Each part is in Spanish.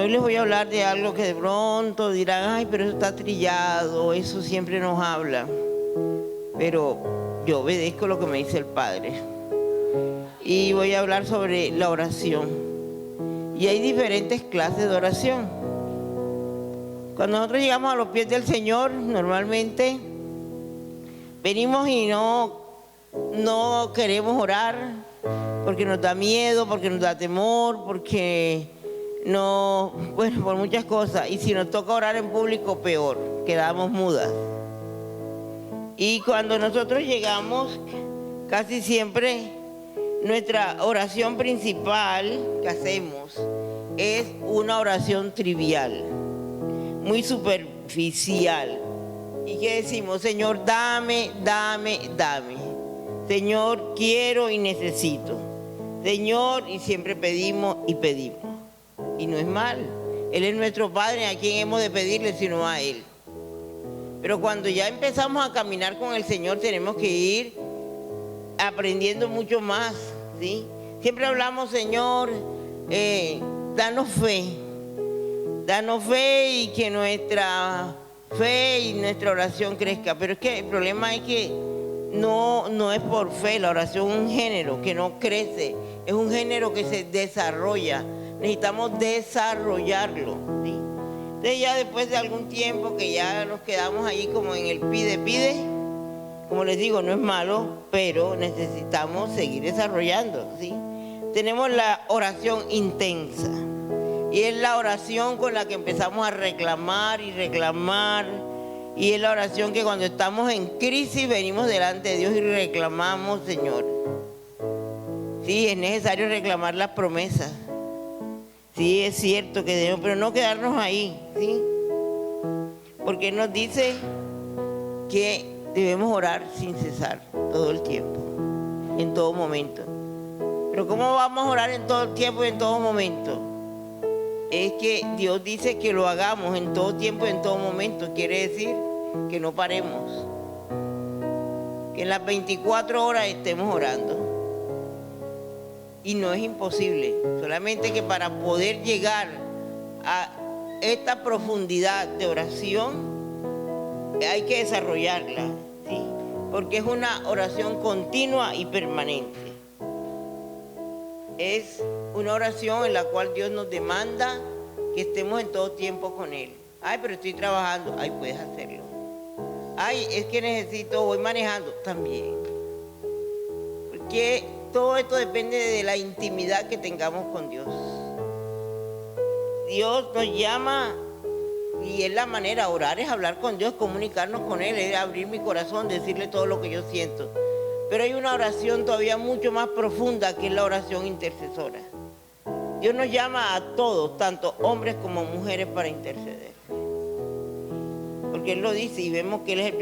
Bueno, hoy les voy a hablar de algo que de pronto dirán, ay, pero eso está trillado, eso siempre nos habla. Pero yo obedezco lo que me dice el Padre. Y voy a hablar sobre la oración. Y hay diferentes clases de oración. Cuando nosotros llegamos a los pies del Señor, normalmente venimos y no queremos orar porque nos da miedo, porque nos da temor, porque no, bueno, por muchas cosas. Y si nos toca orar en público, peor, quedamos mudas. Y cuando nosotros llegamos, casi siempre nuestra oración principal que hacemos es una oración trivial, muy superficial. ¿Y qué decimos? Señor, dame, dame, dame. Señor, quiero y necesito. Señor, y siempre pedimos y pedimos. Y no es mal. Él es nuestro Padre, a quien hemos de pedirle sino a Él. Pero cuando ya empezamos a caminar con el Señor, tenemos que ir aprendiendo mucho más, ¿sí? Siempre hablamos, Señor, danos fe y que nuestra fe y nuestra oración crezca. Pero es que el problema es que no es por fe, la oración es un género que no crece, es un género que se desarrolla. Necesitamos desarrollarlo, ¿sí? Entonces ya después de algún tiempo que ya nos quedamos allí como en el pide, como les digo, no es malo, pero necesitamos seguir desarrollando, ¿sí? Tenemos la oración intensa y es la oración con la que empezamos a reclamar y reclamar, y es la oración que cuando estamos en crisis venimos delante de Dios y reclamamos, Señor. Sí, es necesario reclamar las promesas. Sí, es cierto que debemos, pero no quedarnos ahí, ¿sí? Porque Él nos dice que debemos orar sin cesar todo el tiempo, en todo momento. Pero ¿cómo vamos a orar en todo el tiempo y en todo momento? Es que Dios dice que lo hagamos en todo tiempo y en todo momento. Quiere decir que no paremos, que en las 24 horas estemos orando. Y no es imposible, solamente que para poder llegar a esta profundidad de oración hay que desarrollarla, ¿sí? Porque es una oración continua y permanente. Es una oración en la cual Dios nos demanda que estemos en todo tiempo con Él. Ay, pero estoy trabajando. Ay, puedes hacerlo. Ay, es que necesito, voy manejando. También. Porque todo esto depende de la intimidad que tengamos con Dios. Dios nos llama y es la manera, orar es hablar con Dios, comunicarnos con Él, es abrir mi corazón, decirle todo lo que yo siento. Pero hay una oración todavía mucho más profunda que es la oración intercesora. Dios nos llama a todos, tanto hombres como mujeres, para interceder. Porque Él lo dice y vemos que Él es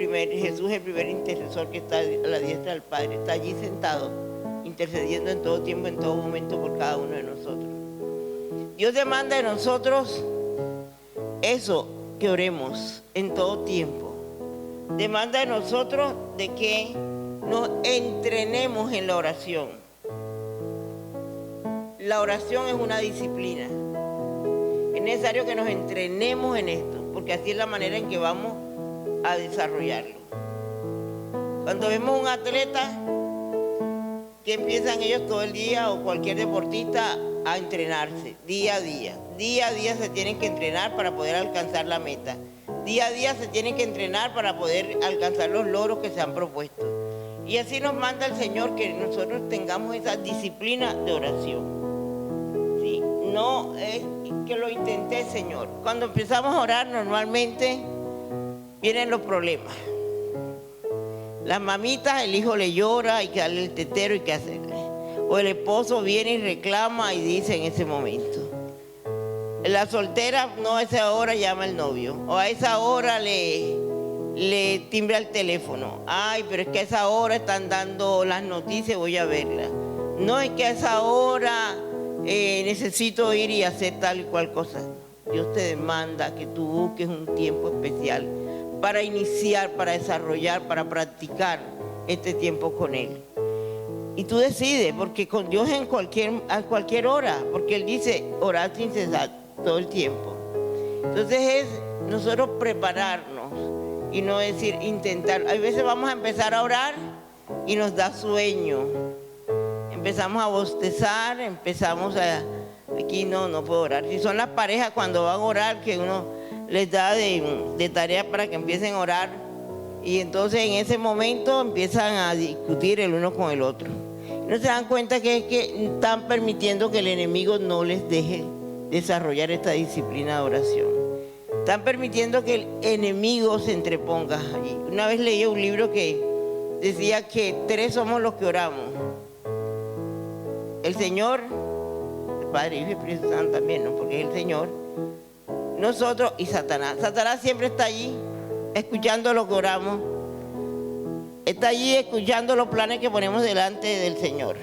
Jesús es el primer intercesor que está a la diestra del Padre, está allí sentado, intercediendo en todo tiempo, en todo momento por cada uno de nosotros. Dios demanda de nosotros eso, que oremos en todo tiempo. Demanda de nosotros de que nos entrenemos en la oración. La oración es una disciplina. Es necesario que nos entrenemos en esto, porque así es la manera en que vamos a desarrollarlo. Cuando vemos un atleta, que empiezan ellos todo el día, o cualquier deportista, a entrenarse día a día. Día a día se tienen que entrenar para poder alcanzar la meta. Día a día se tienen que entrenar para poder alcanzar los logros que se han propuesto. Y así nos manda el Señor que nosotros tengamos esa disciplina de oración. ¿Sí? No es que lo intenté, Señor. Cuando empezamos a orar, normalmente vienen los problemas. Las mamitas, el hijo le llora, hay que darle el tetero y qué hacerle. O el esposo viene y reclama y dice en ese momento. La soltera, no, a esa hora llama el novio. O a esa hora le timbra el teléfono. Ay, pero es que a esa hora están dando las noticias, voy a verlas. No, es que a esa hora necesito ir y hacer tal y cual cosa. Dios te demanda que tú busques un tiempo especial para iniciar, para desarrollar, para practicar este tiempo con Él. Y tú decides, porque con Dios a cualquier hora, porque Él dice orar sin cesar todo el tiempo. Entonces es nosotros prepararnos y no decir intentar. Hay veces vamos a empezar a orar y nos da sueño. Empezamos a bostezar, empezamos a... Aquí no puedo orar. Si son las parejas cuando van a orar, que uno les da de tarea para que empiecen a orar, y entonces en ese momento empiezan a discutir el uno con el otro. No se dan cuenta que es que están permitiendo que el enemigo no les deje desarrollar esta disciplina de oración. Están permitiendo que el enemigo se entreponga allí. Una vez leí un libro que decía que 3 somos los que oramos: el Señor, el Padre, Hijo y Espíritu Santo también, ¿no? Porque es el Señor, nosotros y Satanás. Satanás siempre está allí escuchando lo que oramos, está allí escuchando los planes que ponemos delante del Señor.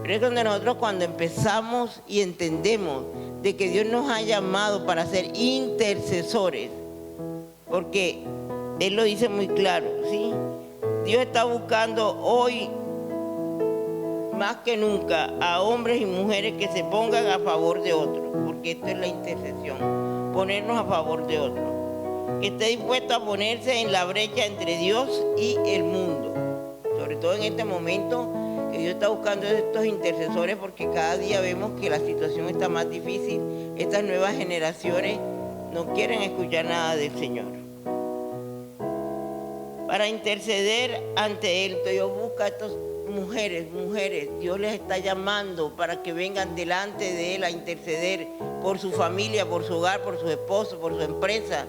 Pero es donde nosotros, cuando empezamos y entendemos de que Dios nos ha llamado para ser intercesores, porque Él lo dice muy claro, ¿sí? Dios está buscando hoy más que nunca a hombres y mujeres que se pongan a favor de otros, porque esto es la intercesión, ponernos a favor de otros, que esté dispuesto a ponerse en la brecha entre Dios y el mundo, sobre todo en este momento que Dios está buscando estos intercesores, porque cada día vemos que la situación está más difícil. Estas nuevas generaciones no quieren escuchar nada del Señor. Para interceder ante Él, Dios busca a estas mujeres, Dios les está llamando para que vengan delante de Él a interceder por su familia, por su hogar, por su esposo, por su empresa,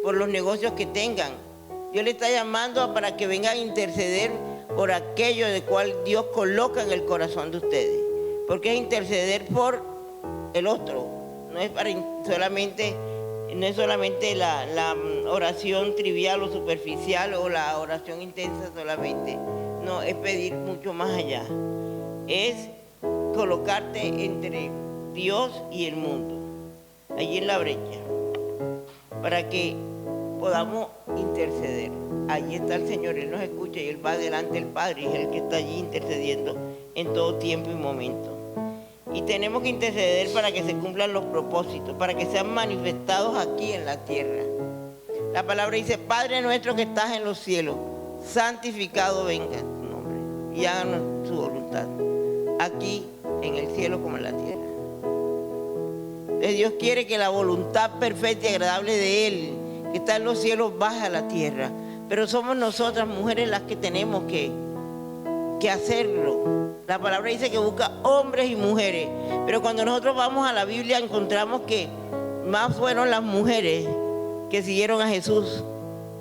por los negocios que tengan. Dios les está llamando para que vengan a interceder por aquello de cual Dios coloca en el corazón de ustedes, porque es interceder por el otro, no es solamente la oración trivial o superficial o la oración intensa solamente, no, es pedir mucho más allá, es colocarte entre Dios y el mundo, allí en la brecha, para que podamos interceder. Allí está el Señor, Él nos escucha y Él va delante del Padre, y es el que está allí intercediendo en todo tiempo y momento. Y tenemos que interceder para que se cumplan los propósitos, para que sean manifestados aquí en la tierra. La palabra dice: Padre nuestro que estás en los cielos, santificado venga tu nombre y háganos su voluntad, aquí en el cielo como en la tierra. Dios quiere que la voluntad perfecta y agradable de Él, que está en los cielos, baje a la tierra. Pero somos nosotras, mujeres, las que tenemos que hacerlo. La palabra dice que busca hombres y mujeres. Pero cuando nosotros vamos a la Biblia, encontramos que más fueron las mujeres que siguieron a Jesús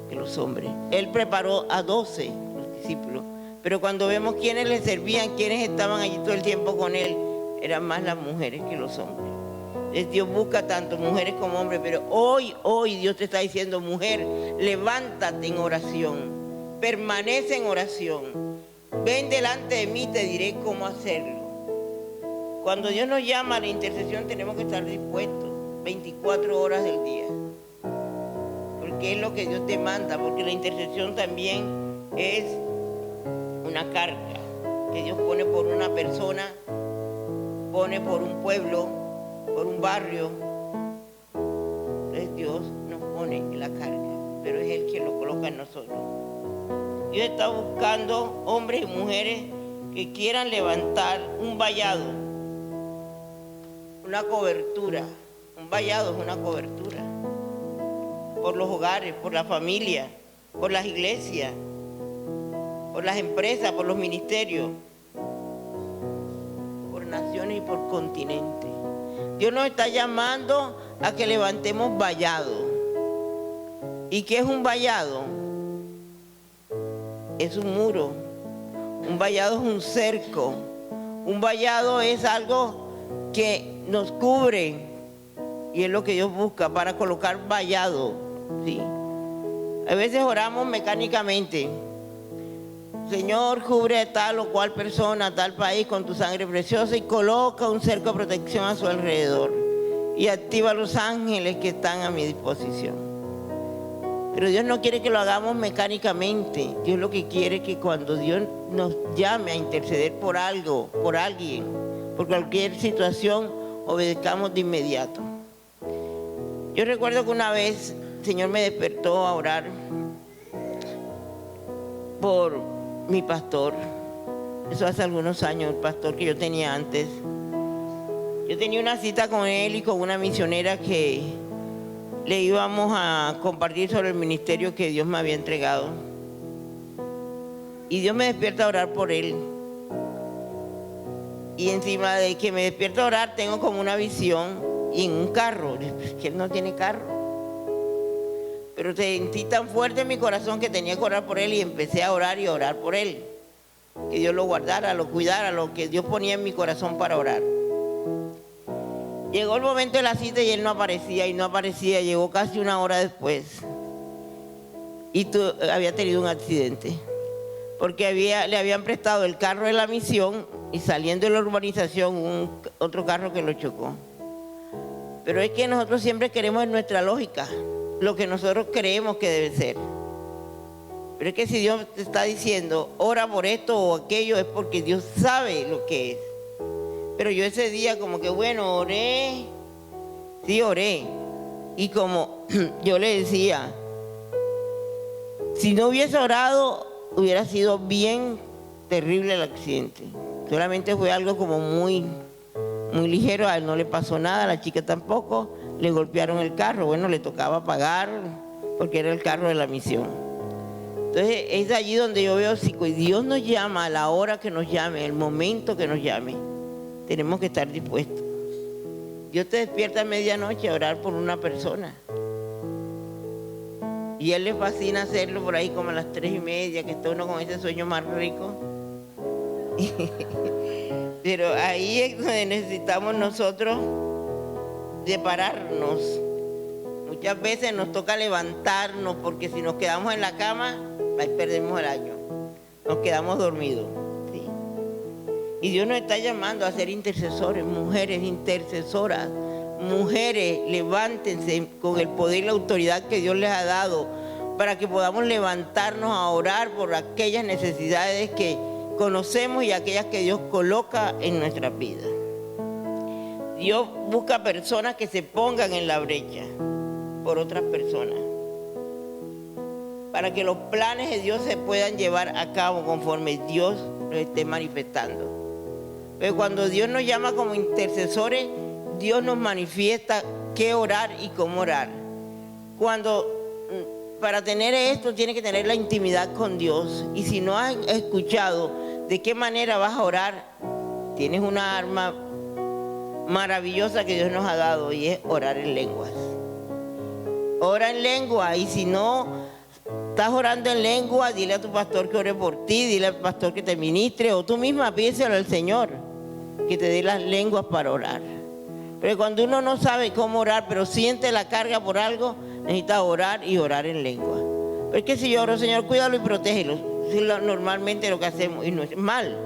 que los hombres. Él preparó a 12 los discípulos. Pero cuando vemos quiénes le servían, quiénes estaban allí todo el tiempo con Él, eran más las mujeres que los hombres. Dios busca tanto mujeres como hombres, pero hoy Dios te está diciendo: mujer, levántate en oración, permanece en oración, ven delante de mí, te diré cómo hacerlo. Cuando Dios nos llama a la intercesión, tenemos que estar dispuestos 24 horas del día, porque es lo que Dios te manda, porque la intercesión también es una carga que Dios pone por una persona, pone por un pueblo, por un barrio. Entonces Dios nos pone la carga, pero es Él quien lo coloca en nosotros. Dios está buscando hombres y mujeres que quieran levantar un vallado, una cobertura. Un vallado es una cobertura por los hogares, por la familia, por las iglesias, por las empresas, por los ministerios, por naciones y por continentes. Dios nos está llamando a que levantemos vallado. ¿Y qué es un vallado? Es un muro. Un vallado es un cerco. Un vallado es algo que nos cubre. Y es lo que Dios busca para colocar vallado. ¿Sí? A veces oramos mecánicamente. Señor, cubre a tal o cual persona, a tal país con tu sangre preciosa, y coloca un cerco de protección a su alrededor y activa los ángeles que están a mi disposición. Pero Dios no quiere que lo hagamos mecánicamente. Dios lo que quiere es que cuando Dios nos llame a interceder por algo, por alguien, por cualquier situación, obedezcamos de inmediato. Yo recuerdo que una vez el Señor me despertó a orar por mi pastor. Eso hace algunos años, el pastor que yo tenía antes. Yo tenía una cita con él y con una misionera que le íbamos a compartir sobre el ministerio que Dios me había entregado. Y Dios me despierta a orar por él. Y encima de que me despierta a orar, tengo como una visión y en un carro, que él no tiene carro. Pero sentí tan fuerte en mi corazón que tenía que orar por él y empecé a orar y a orar por él. Que Dios lo guardara, lo cuidara, lo que Dios ponía en mi corazón para orar. Llegó el momento de la cita y él no aparecía y no aparecía. Llegó casi una hora después y había tenido un accidente. Porque le habían prestado el carro de la misión y saliendo de la urbanización otro carro que lo chocó. Pero es que nosotros siempre queremos en nuestra lógica lo que nosotros creemos que debe ser. Pero es que si Dios te está diciendo, ora por esto o aquello, es porque Dios sabe lo que es. Pero yo ese día como que bueno, oré. Sí, oré. Y como yo le decía, si no hubiese orado, hubiera sido bien terrible el accidente. Solamente fue algo como muy ligero, a él no le pasó nada, a la chica tampoco, le golpearon el carro, bueno, le tocaba pagar porque era el carro de la misión. Entonces es allí donde yo veo, si Dios nos llama a la hora que nos llame, el momento que nos llame, tenemos que estar dispuestos. Dios te despierta a medianoche a orar por una persona. Y a él le fascina hacerlo por ahí como a las 3:30, que está uno con ese sueño más rico. Pero ahí es donde necesitamos nosotros separarnos. Muchas veces nos toca levantarnos porque si nos quedamos en la cama, ahí perdemos el año. Nos quedamos dormidos. ¿Sí? Y Dios nos está llamando a ser intercesores, mujeres intercesoras. Mujeres, levántense con el poder y la autoridad que Dios les ha dado para que podamos levantarnos a orar por aquellas necesidades que conocemos y aquellas que Dios coloca en nuestra vida. Dios busca personas que se pongan en la brecha por otras personas para que los planes de Dios se puedan llevar a cabo conforme Dios los esté manifestando. Pero cuando Dios nos llama como intercesores, Dios nos manifiesta qué orar y cómo orar. Para tener esto, tienes que tener la intimidad con Dios. Y si no has escuchado de qué manera vas a orar, tienes una arma maravillosa que Dios nos ha dado y es orar en lenguas. Ora en lengua, y si no estás orando en lengua, dile a tu pastor que ore por ti, dile al pastor que te ministre, o tú misma pídeselo al Señor que te dé las lenguas para orar. Pero cuando uno no sabe cómo orar, pero siente la carga por algo, necesita orar y orar en lengua. Pero es que si yo oro, Señor, cuídalo y protégelo, es normalmente lo que hacemos, y no es mal.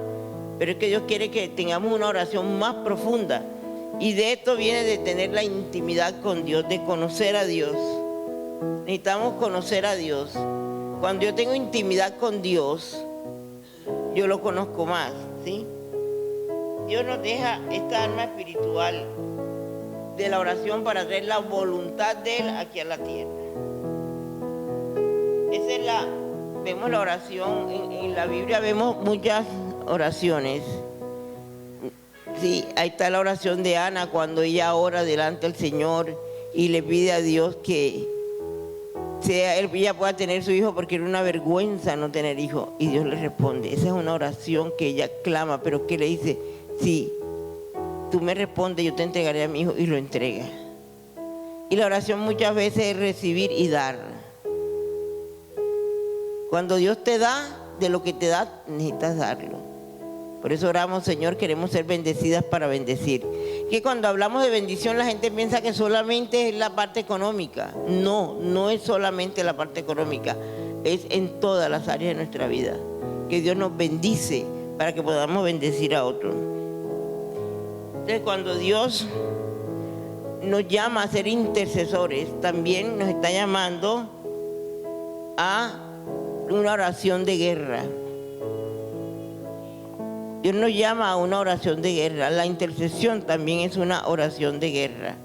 Pero es que Dios quiere que tengamos una oración más profunda. Y de esto viene de tener la intimidad con Dios, de conocer a Dios. Necesitamos conocer a Dios. Cuando yo tengo intimidad con Dios, yo lo conozco más, ¿sí? Dios nos deja esta arma espiritual de la oración para traer la voluntad de Él aquí a la tierra. Esa es vemos la oración, en la Biblia vemos muchas oraciones. Sí, ahí está la oración de Ana cuando ella ora delante del Señor y le pide a Dios que ella pueda tener su hijo porque era una vergüenza no tener hijo. Y Dios le responde. Esa es una oración que ella clama, pero que le dice, sí, tú me respondes, yo te entregaré a mi hijo, y lo entrega. Y la oración muchas veces es recibir y dar. Cuando Dios te da, de lo que te da, necesitas darlo. Por eso oramos, Señor, queremos ser bendecidas para bendecir. Que cuando hablamos de bendición la gente piensa que solamente es la parte económica. No, no es solamente la parte económica, es en todas las áreas de nuestra vida. Que Dios nos bendice para que podamos bendecir a otros. Entonces, cuando Dios nos llama a ser intercesores, también nos está llamando a una oración de guerra. Dios nos llama a una oración de guerra. La intercesión también es una oración de guerra.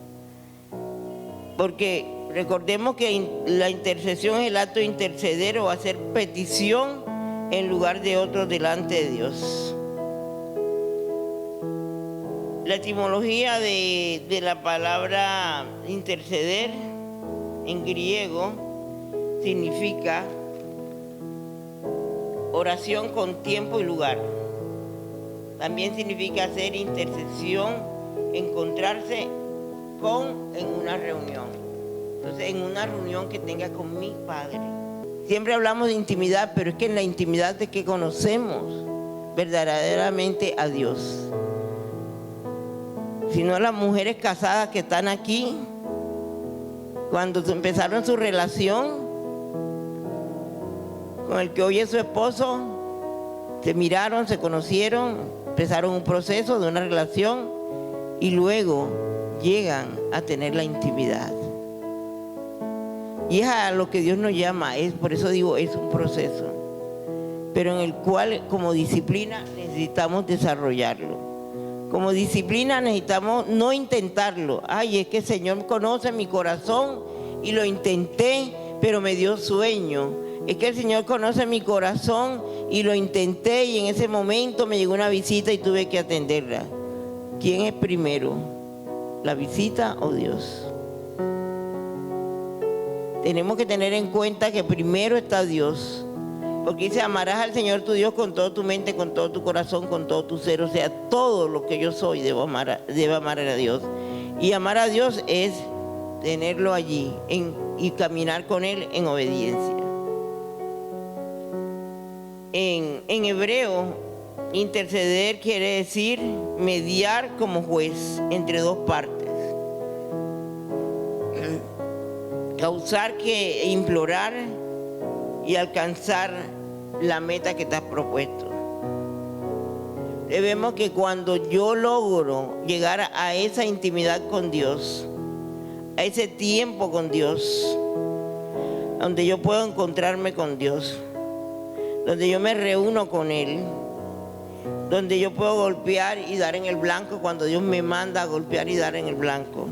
Porque recordemos que la intercesión es el acto de interceder o hacer petición en lugar de otro delante de Dios. La etimología de la palabra interceder en griego significa oración con tiempo y lugar. También significa hacer intercesión, encontrarse en una reunión. Entonces, en una reunión que tenga con mi Padre. Siempre hablamos de intimidad, pero es que en la intimidad es que conocemos verdaderamente a Dios. Si no, las mujeres casadas que están aquí, cuando empezaron su relación con el que hoy es su esposo, se miraron, se conocieron, empezaron un proceso de una relación y luego llegan a tener la intimidad. Y es a lo que Dios nos llama, por eso digo, es un proceso, pero en el cual como disciplina necesitamos desarrollarlo. Como disciplina necesitamos no intentarlo. Ay, es que el Señor conoce mi corazón y lo intenté, pero me dio sueño. Es que el Señor conoce mi corazón y lo intenté y en ese momento me llegó una visita y tuve que atenderla. ¿Quién es primero? ¿La visita o Dios? Tenemos que tener en cuenta que primero está Dios. Porque dice, amarás al Señor tu Dios con toda tu mente, con todo tu corazón, con todo tu ser. O sea, todo lo que yo soy debo amar a Dios. Y amar a Dios es tenerlo allí y caminar con Él en obediencia. En hebreo, interceder quiere decir mediar como juez entre dos partes. Causar que implorar y alcanzar la meta que te has propuesto. Vemos que cuando yo logro llegar a esa intimidad con Dios, a ese tiempo con Dios, donde yo puedo encontrarme con Dios, donde yo me reúno con Él, donde yo puedo golpear y dar en el blanco cuando Dios me manda a golpear y dar en el blanco.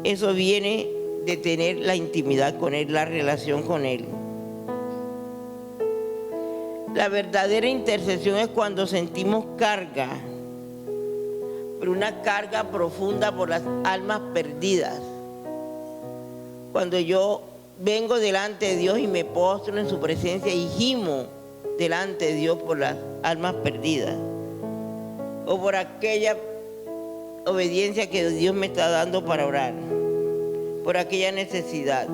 Eso viene de tener la intimidad con Él, la relación con Él. La verdadera intercesión es cuando sentimos carga, pero una carga profunda por las almas perdidas. Cuando yo vengo delante de Dios y me postro en su presencia y gimo delante de Dios por las almas perdidas, o por aquella obediencia que Dios me está dando para orar, por aquella necesidad.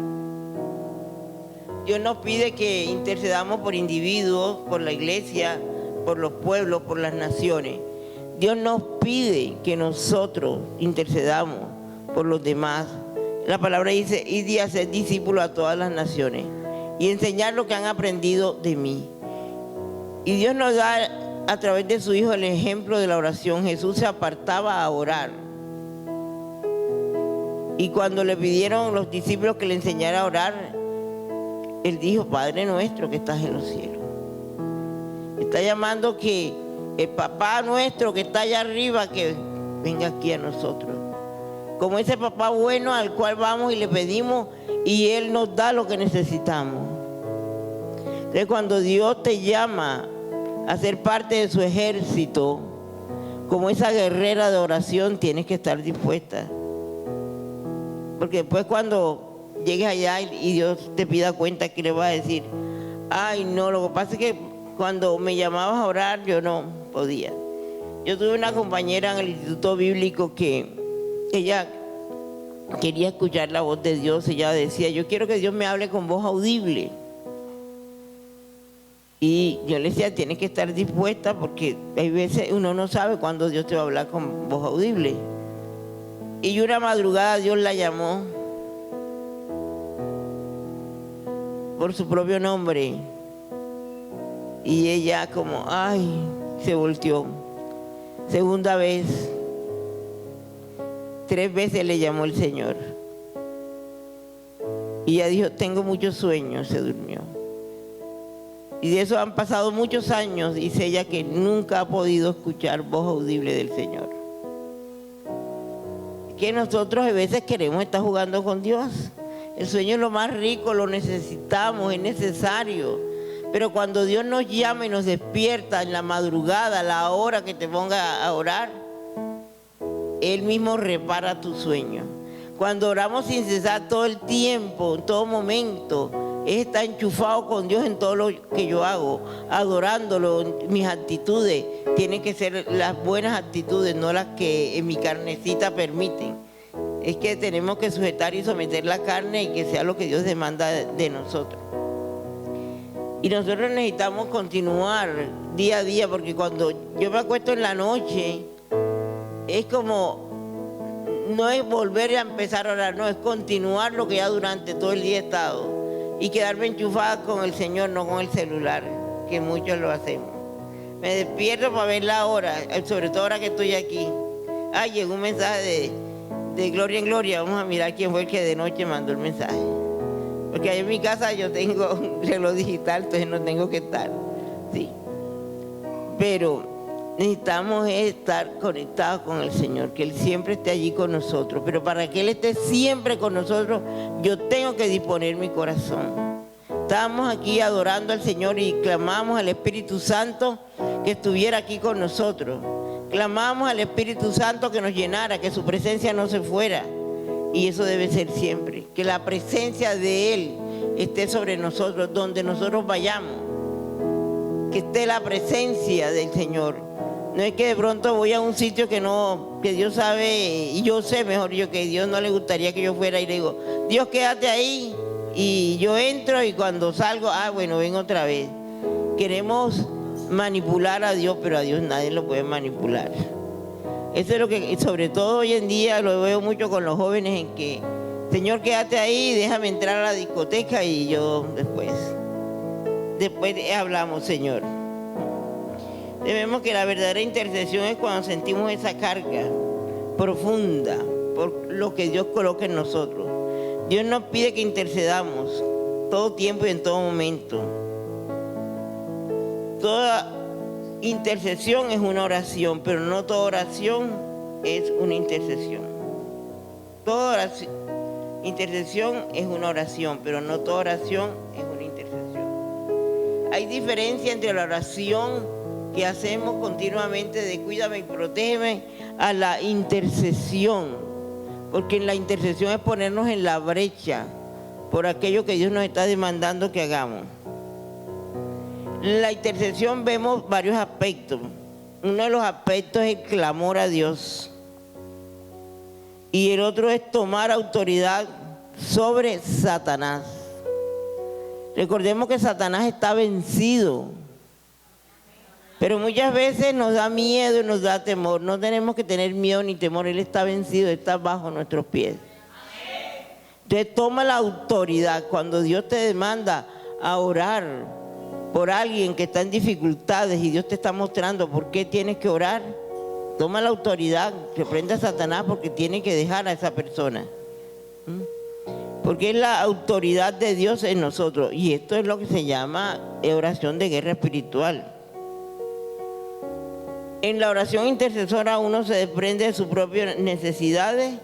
Dios nos pide que intercedamos por individuos, por la iglesia, por los pueblos, por las naciones. Dios nos pide que nosotros intercedamos por los demás. La palabra dice, id y haced discípulos a todas las naciones y enseñar lo que han aprendido de mí. Y Dios nos da a través de su Hijo el ejemplo de la oración. Jesús se apartaba a orar. Y cuando le pidieron los discípulos que le enseñara a orar, Él dijo, Padre nuestro que estás en los cielos. Está llamando que el papá nuestro que está allá arriba, que venga aquí a nosotros. Como ese papá bueno al cual vamos y le pedimos y Él nos da lo que necesitamos. Entonces cuando Dios te llama a ser parte de su ejército, como esa guerrera de oración, tienes que estar dispuesta. Porque después cuando llegues allá y Dios te pida cuenta, ¿qué le vas a decir? Ay, no, lo que pasa es que cuando me llamabas a orar yo no podía. Yo tuve una compañera en el Instituto Bíblico que ella quería escuchar la voz de Dios. Ella decía, yo quiero que Dios me hable con voz audible. Y yo le decía, tienes que estar dispuesta porque hay veces uno no sabe cuándo Dios te va a hablar con voz audible. Y una madrugada Dios la llamó por su propio nombre. Y ella como, ay, se volteó. Segunda vez, 3 veces le llamó el Señor. Y ella dijo, tengo mucho sueño, se durmió. Y de eso han pasado muchos años, dice ella, que nunca ha podido escuchar voz audible del Señor. Que nosotros a veces queremos estar jugando con Dios. El sueño es lo más rico, lo necesitamos, es necesario. Pero cuando Dios nos llama y nos despierta en la madrugada, a la hora que te ponga a orar, Él mismo repara tu sueño. Cuando oramos sin cesar todo el tiempo, en todo momento, es estar enchufado con Dios en todo lo que yo hago, adorándolo. Mis actitudes tienen que ser las buenas actitudes, no las que en mi carnecita permiten. Es que tenemos que sujetar y someter la carne y que sea lo que Dios demanda de nosotros. Y nosotros necesitamos continuar día a día, porque cuando yo me acuesto en la noche, es como, no es volver a empezar a orar, no, es continuar lo que ya durante todo el día he estado. Y quedarme enchufada con el Señor, no con el celular, que muchos lo hacemos. Me despierto para ver la hora, sobre todo ahora que estoy aquí. Ah, llegó un mensaje de Gloria en Gloria. Vamos a mirar quién fue el que de noche mandó el mensaje. Porque ahí en mi casa yo tengo un reloj digital, entonces no tengo que estar. Sí. Pero necesitamos estar conectados con el Señor, que Él siempre esté allí con nosotros. Pero para que Él esté siempre con nosotros, yo tengo que disponer mi corazón. Estábamos aquí adorando al Señor y clamamos al Espíritu Santo que estuviera aquí con nosotros. Clamamos al Espíritu Santo que nos llenara, que su presencia no se fuera. Y eso debe ser siempre, que la presencia de Él esté sobre nosotros, donde nosotros vayamos. Que esté la presencia del Señor. No es que de pronto voy a un sitio que Dios sabe, y yo sé mejor yo que Dios no le gustaría que yo fuera, y le digo, Dios, quédate ahí, y yo entro y cuando salgo, bueno, ven otra vez. Queremos manipular a Dios, pero a Dios nadie lo puede manipular. Eso es lo que, sobre todo hoy en día, lo veo mucho con los jóvenes, en que, Señor, quédate ahí, déjame entrar a la discoteca y yo después hablamos, Señor. Debemos que la verdadera intercesión es cuando sentimos esa carga profunda por lo que Dios coloca en nosotros. Dios nos pide que intercedamos todo tiempo y en todo momento. Toda intercesión es una oración, pero no toda oración es una intercesión. Toda intercesión es una oración, pero no toda oración es una intercesión. Hay diferencia entre la oración que hacemos continuamente de cuídame y protégeme a la intercesión, porque en la intercesión es ponernos en la brecha por aquello que Dios nos está demandando que hagamos. En la intercesión vemos varios aspectos. Uno de los aspectos es el clamor a Dios y el otro es tomar autoridad sobre Satanás. Recordemos que Satanás está vencido. Pero muchas veces nos da miedo y nos da temor. No tenemos que tener miedo ni temor. Él está vencido, está bajo nuestros pies. Entonces toma la autoridad. Cuando Dios te demanda a orar por alguien que está en dificultades y Dios te está mostrando por qué tienes que orar, toma la autoridad, reprenda a Satanás porque tiene que dejar a esa persona. Porque es la autoridad de Dios en nosotros. Y esto es lo que se llama oración de guerra espiritual. En la oración intercesora uno se desprende de sus propias necesidades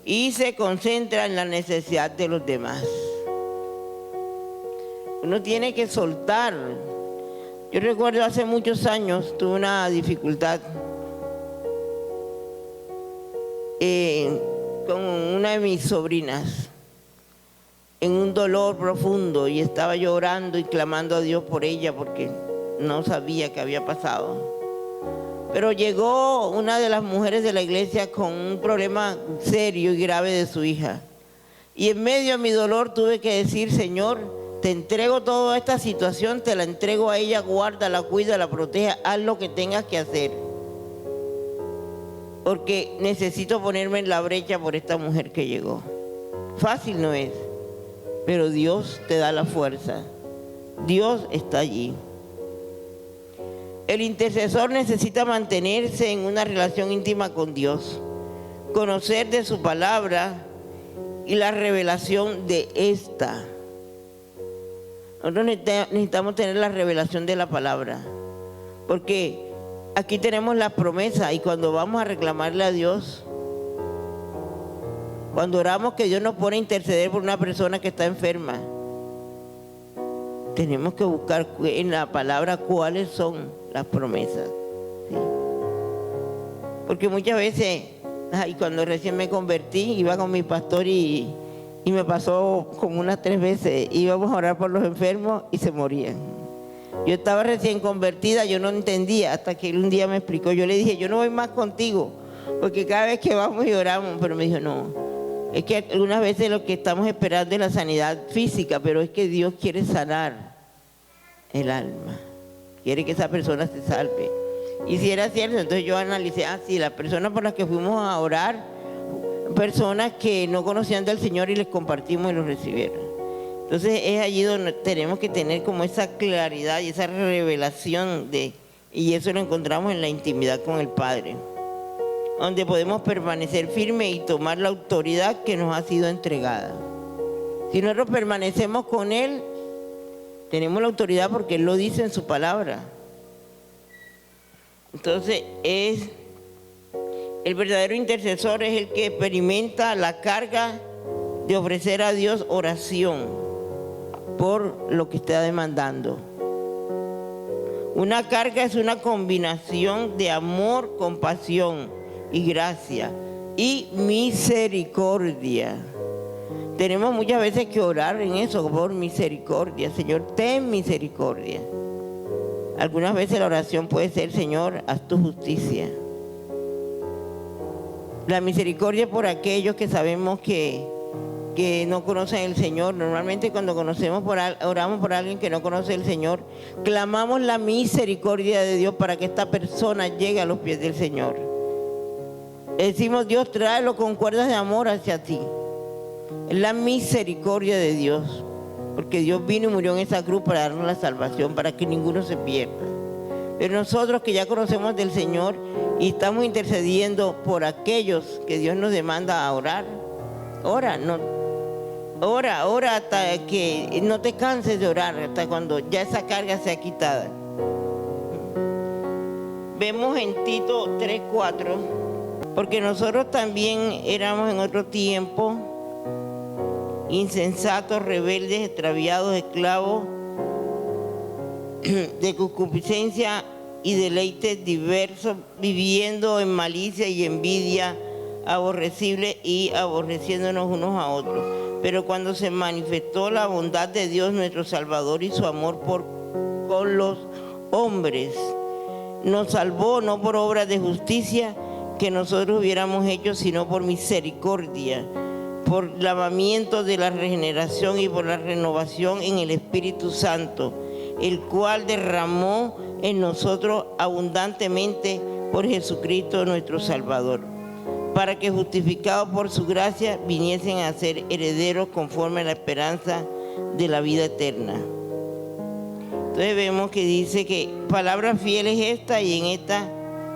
y se concentra en la necesidad de los demás. Uno tiene que soltar. Yo recuerdo hace muchos años tuve una dificultad con una de mis sobrinas, en un dolor profundo, y estaba yo orando y clamando a Dios por ella porque no sabía qué había pasado. Pero llegó una de las mujeres de la iglesia con un problema serio y grave de su hija. Y en medio de mi dolor tuve que decir, Señor, te entrego toda esta situación, te la entrego a ella, guárdala, cuídala, proteja, haz lo que tengas que hacer. Porque necesito ponerme en la brecha por esta mujer que llegó. Fácil no es, pero Dios te da la fuerza. Dios está allí. El intercesor necesita mantenerse en una relación íntima con Dios, conocer de su palabra y la revelación de esta. Nosotros necesitamos tener la revelación de la palabra, porque aquí tenemos la promesa y cuando vamos a reclamarle a Dios, cuando oramos que Dios nos pone a interceder por una persona que está enferma, tenemos que buscar en la palabra cuáles son las promesas, ¿sí? Porque muchas veces, cuando recién me convertí, iba con mi pastor y me pasó como unas 3 veces, íbamos a orar por los enfermos y se morían. Yo estaba recién convertida, yo no entendía, hasta que él un día me explicó. Yo le dije, yo no voy más contigo, porque cada vez que vamos y oramos, pero me dijo, no, es que algunas veces lo que estamos esperando es la sanidad física, pero es que Dios quiere sanar el alma, quiere que esa persona se salve. Y si era cierto, entonces yo analicé, sí, las personas por las que fuimos a orar, personas que no conocían del Señor y les compartimos y los recibieron. Entonces es allí donde tenemos que tener como esa claridad y esa revelación y eso lo encontramos en la intimidad con el Padre, donde podemos permanecer firmes y tomar la autoridad que nos ha sido entregada. Si nosotros permanecemos con Él, tenemos la autoridad porque Él lo dice en su palabra. Entonces el verdadero intercesor es el que experimenta la carga de ofrecer a Dios oración por lo que está demandando. Una carga es una combinación de amor, compasión y gracia y misericordia. Tenemos muchas veces que orar en eso, por misericordia. Señor, ten misericordia. Algunas veces la oración puede ser, Señor, haz tu justicia. La misericordia por aquellos que sabemos que no conocen el Señor. Normalmente cuando oramos por alguien que no conoce el Señor, clamamos la misericordia de Dios para que esta persona llegue a los pies del Señor. Decimos, Dios, tráelo con cuerdas de amor hacia ti. Es la misericordia de Dios, porque Dios vino y murió en esa cruz para darnos la salvación, para que ninguno se pierda. Pero nosotros que ya conocemos del Señor y estamos intercediendo por aquellos que Dios nos demanda a orar, ora hasta que no te canses de orar, hasta cuando ya esa carga sea quitada. Vemos en Tito 3:4, porque nosotros también éramos en otro tiempo insensatos, rebeldes, extraviados, esclavos de concupiscencia y deleites diversos, viviendo en malicia y envidia, aborrecibles y aborreciéndonos unos a otros. Pero cuando se manifestó la bondad de Dios nuestro Salvador y su amor con los hombres, nos salvó no por obras de justicia que nosotros hubiéramos hecho, sino por misericordia, por lavamiento de la regeneración y por la renovación en el Espíritu Santo, el cual derramó en nosotros abundantemente por Jesucristo nuestro Salvador, para que justificados por su gracia viniesen a ser herederos conforme a la esperanza de la vida eterna. Entonces vemos que dice que palabra fiel es esta, y en esta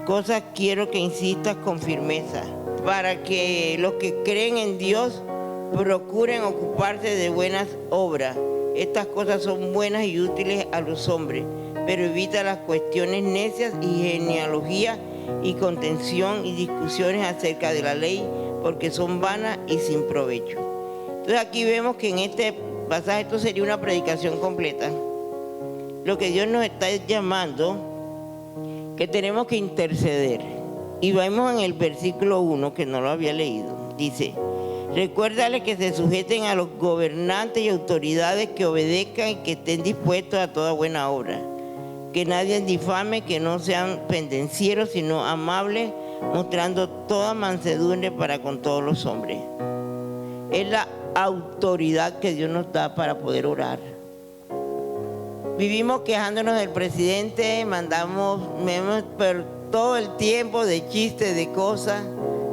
cosa quiero que insistas con firmeza, para que los que creen en Dios procuren ocuparse de buenas obras. Estas cosas son buenas y útiles a los hombres, pero evita las cuestiones necias y genealogía y contención y discusiones acerca de la ley, porque son vanas y sin provecho. Entonces aquí vemos que en este pasaje esto sería una predicación completa. Lo que Dios nos está llamando, que tenemos que interceder. Y vamos en el versículo 1, que no lo había leído. Dice, recuérdale que se sujeten a los gobernantes y autoridades, que obedezcan y que estén dispuestos a toda buena obra. Que nadie difame, que no sean pendencieros, sino amables, mostrando toda mansedumbre para con todos los hombres. Es la autoridad que Dios nos da para poder orar. Vivimos quejándonos del presidente, mandamos memes por todo el tiempo de chistes, de cosas,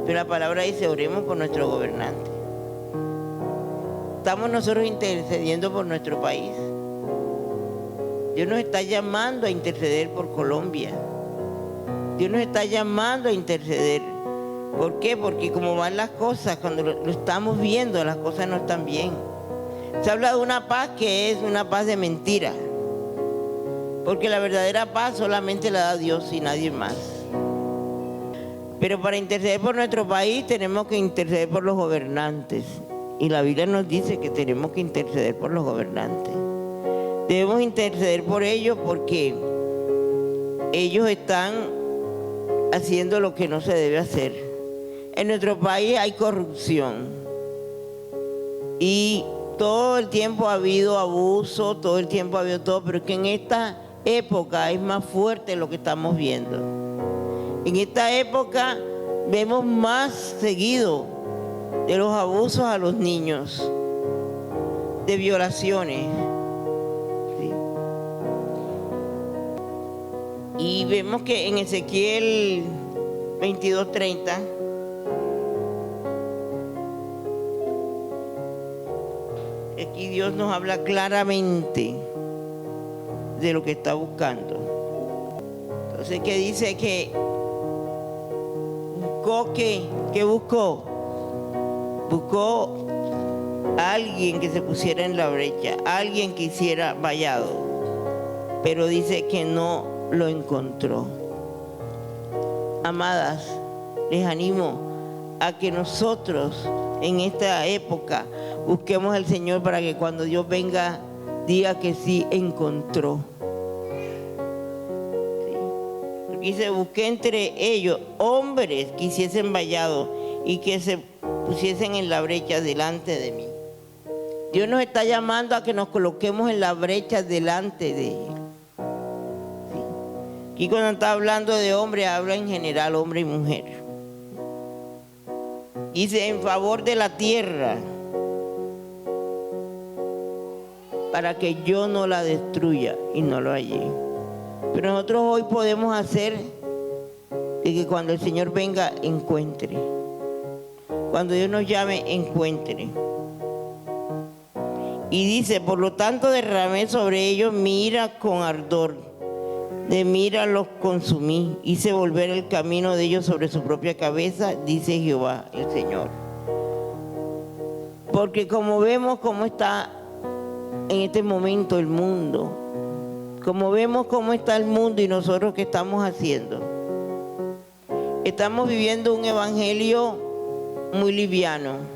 pero la palabra dice, oremos por nuestro gobernante. Estamos nosotros intercediendo por nuestro país. Dios nos está llamando a interceder por Colombia. Dios nos está llamando a interceder. ¿Por qué? Porque como van las cosas, cuando lo estamos viendo, las cosas no están bien. Se habla de una paz que es una paz de mentira, porque la verdadera paz solamente la da Dios y nadie más. Pero para interceder por nuestro país tenemos que interceder por los gobernantes. Y la Biblia nos dice que tenemos que interceder por los gobernantes. Debemos interceder por ellos porque ellos están haciendo lo que no se debe hacer. En nuestro país hay corrupción. Y todo el tiempo ha habido abuso, todo el tiempo ha habido todo, pero que en esta época es más fuerte lo que estamos viendo. En esta época vemos más seguido de los abusos a los niños, de violaciones. ¿Sí? Y vemos que en Ezequiel 22:30 aquí Dios nos habla claramente de lo que está buscando. Entonces, ¿qué dice? Que buscó, ¿qué buscó? Buscó a alguien que se pusiera en la brecha, alguien que hiciera vallado, pero dice que no lo encontró. Amadas, les animo a que nosotros en esta época busquemos al Señor para que cuando Dios venga diga que sí encontró. ¿Sí? Porque dice, busqué entre ellos hombres que hiciesen vallado y que se pusiesen en la brecha delante de mí. Dios nos está llamando a que nos coloquemos en la brecha delante de Él. ¿Sí? Aquí cuando está hablando de hombre, habla en general hombre y mujer. Dice, en favor de la tierra, para que yo no la destruya y no lo hallé. Pero nosotros hoy podemos hacer de que cuando el Señor venga, encuentre. Cuando Dios nos llame, encuentre. Y dice, por lo tanto derramé sobre ellos mi ira con ardor. De mi ira los consumí. Hice volver el camino de ellos sobre su propia cabeza, dice Jehová el Señor. Porque como vemos cómo está en este momento el mundo, como vemos cómo está el mundo y nosotros qué estamos haciendo, estamos viviendo un evangelio muy liviano.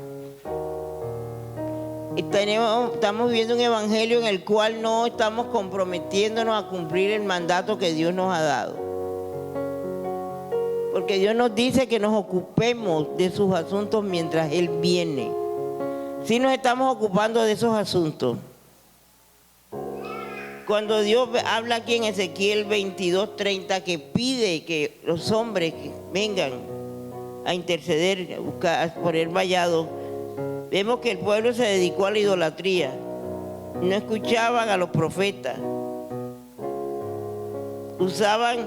Estamos viviendo un evangelio en el cual no estamos comprometiéndonos a cumplir el mandato que Dios nos ha dado. Porque Dios nos dice que nos ocupemos de sus asuntos mientras Él viene. Sí nos estamos ocupando de esos asuntos. Cuando Dios habla aquí en Ezequiel 22:30 que pide que los hombres vengan a interceder, a buscar, a poner vallado, vemos que el pueblo se dedicó a la idolatría. No escuchaban a los profetas. Usaban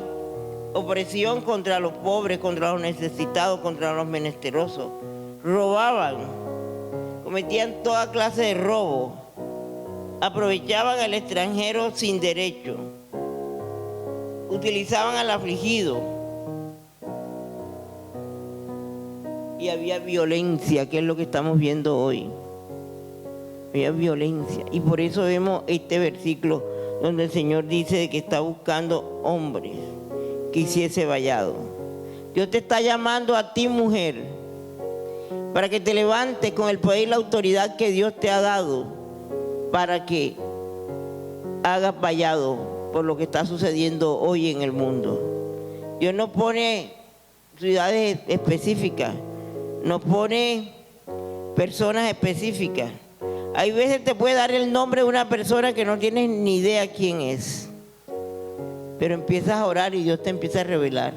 opresión contra los pobres, contra los necesitados, contra los menesterosos. Robaban, cometían toda clase de robo. Aprovechaban al extranjero sin derecho. Utilizaban al afligido. Y había violencia, que es lo que estamos viendo hoy. Había violencia. Y por eso vemos este versículo donde el Señor dice que está buscando hombres que hiciese vallado. Dios te está llamando a ti, mujer, para que te levantes con el poder y la autoridad que Dios te ha dado, para que hagas vallado por lo que está sucediendo hoy en el mundo. Dios no pone ciudades específicas, nos pone personas específicas. Hay veces te puede dar el nombre de una persona que no tienes ni idea quién es, pero empiezas a orar y Dios te empieza a revelar.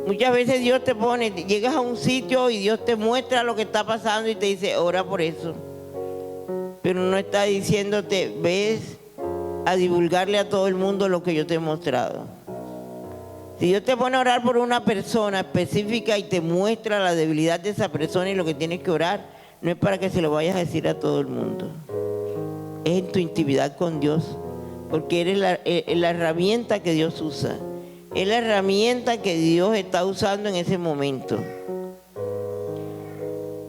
Muchas veces Dios te pone, llegas a un sitio y Dios te muestra lo que está pasando y te dice, ora por eso. Pero no está diciéndote, ves a divulgarle a todo el mundo lo que yo te he mostrado. Si Dios te pone a orar por una persona específica y te muestra la debilidad de esa persona y lo que tienes que orar, no es para que se lo vayas a decir a todo el mundo. Es en tu intimidad con Dios, porque eres la herramienta que Dios usa. Es la herramienta que Dios está usando en ese momento.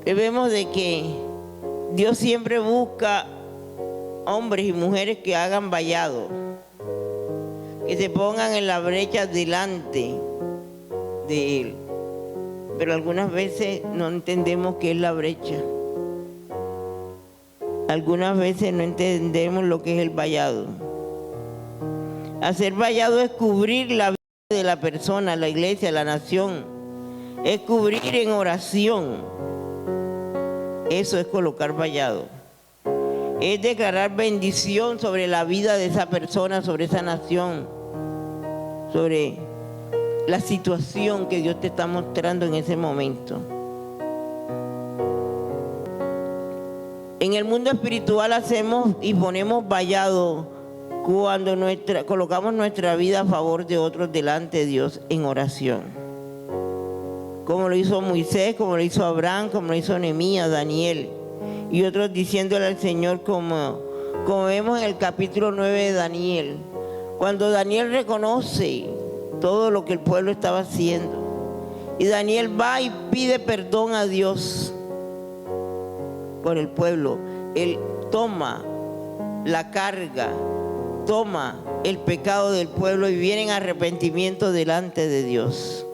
Vemos de que Dios siempre busca hombres y mujeres que hagan vallado, que se pongan en la brecha delante de Él. Pero algunas veces no entendemos qué es la brecha. Algunas veces no entendemos lo que es el vallado. Hacer vallado es cubrir la vida de la persona, la iglesia, la nación. Es cubrir en oración. Eso es colocar vallado. Es declarar bendición sobre la vida de esa persona, sobre esa nación, sobre la situación que Dios te está mostrando en ese momento. En el mundo espiritual hacemos y ponemos vallado cuando colocamos nuestra vida a favor de otros delante de Dios en oración. Como lo hizo Moisés, como lo hizo Abraham, como lo hizo Nehemías, Daniel y otros, diciéndole al Señor, como vemos en el capítulo 9 de Daniel, cuando Daniel reconoce todo lo que el pueblo estaba haciendo y Daniel va y pide perdón a Dios por el pueblo. Él toma la carga, toma el pecado del pueblo y viene en arrepentimiento delante de Dios.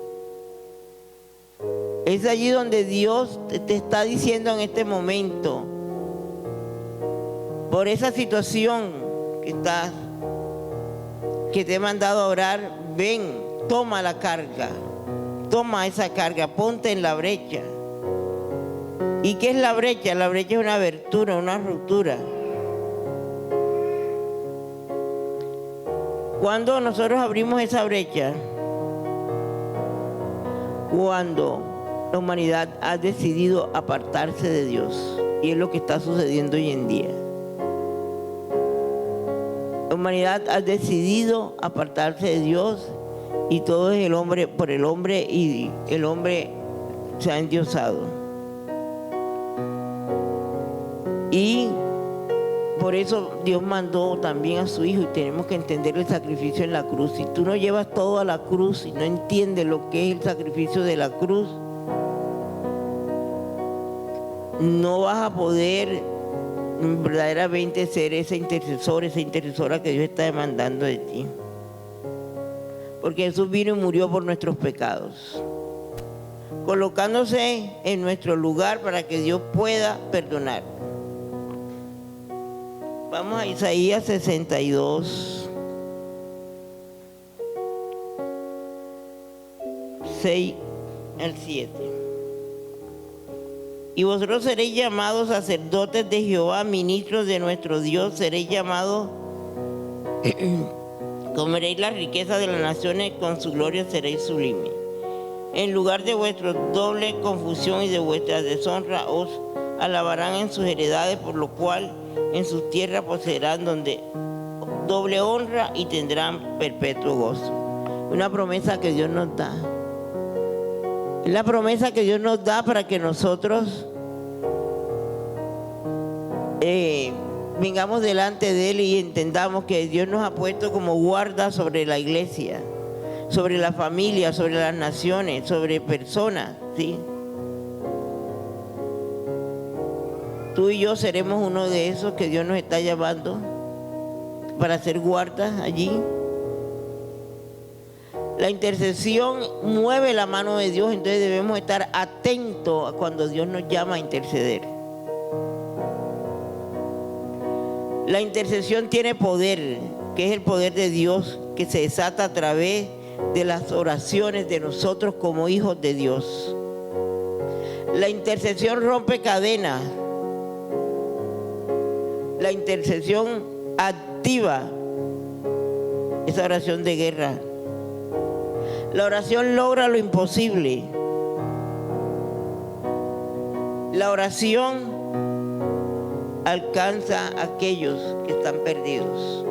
Es allí donde Dios te está diciendo en este momento, por esa situación que te he mandado a orar, ven, toma la carga, toma esa carga, ponte en la brecha. ¿Y qué es la brecha? La brecha es una abertura, una ruptura. ¿Cuándo nosotros abrimos esa brecha? Cuando la humanidad ha decidido apartarse de Dios. Y es lo que está sucediendo hoy en día. La humanidad ha decidido apartarse de Dios y todo es el hombre por el hombre, y el hombre se ha endiosado. Y por eso Dios mandó también a su Hijo, y tenemos que entender el sacrificio en la cruz. Si tú no llevas todo a la cruz y no entiendes lo que es el sacrificio de la cruz, no vas a poder verdaderamente ser ese intercesor, esa intercesora que Dios está demandando de ti. Porque Jesús vino y murió por nuestros pecados, colocándose en nuestro lugar para que Dios pueda perdonar. Vamos a Isaías 62, 6 al 7. Y vosotros seréis llamados sacerdotes de Jehová, ministros de nuestro Dios, seréis llamados, comeréis la riqueza de las naciones, con su gloria seréis sublimes. En lugar de vuestra doble confusión y de vuestra deshonra os alabarán en sus heredades, por lo cual en sus tierras poseerán donde doble honra y tendrán perpetuo gozo. Una promesa que Dios nos da. Es la promesa que Dios nos da para que nosotros vengamos delante de Él y entendamos que Dios nos ha puesto como guarda sobre la iglesia, sobre la familia, sobre las naciones, sobre personas, ¿sí? Tú y yo seremos uno de esos que Dios nos está llamando para ser guardas allí. La intercesión mueve la mano de Dios, entonces debemos estar atentos a cuando Dios nos llama a interceder. La intercesión tiene poder, que es el poder de Dios, que se desata a través de las oraciones de nosotros como hijos de Dios. La intercesión rompe cadenas. La intercesión activa esa oración de guerra. La oración logra lo imposible. La oración alcanza a aquellos que están perdidos.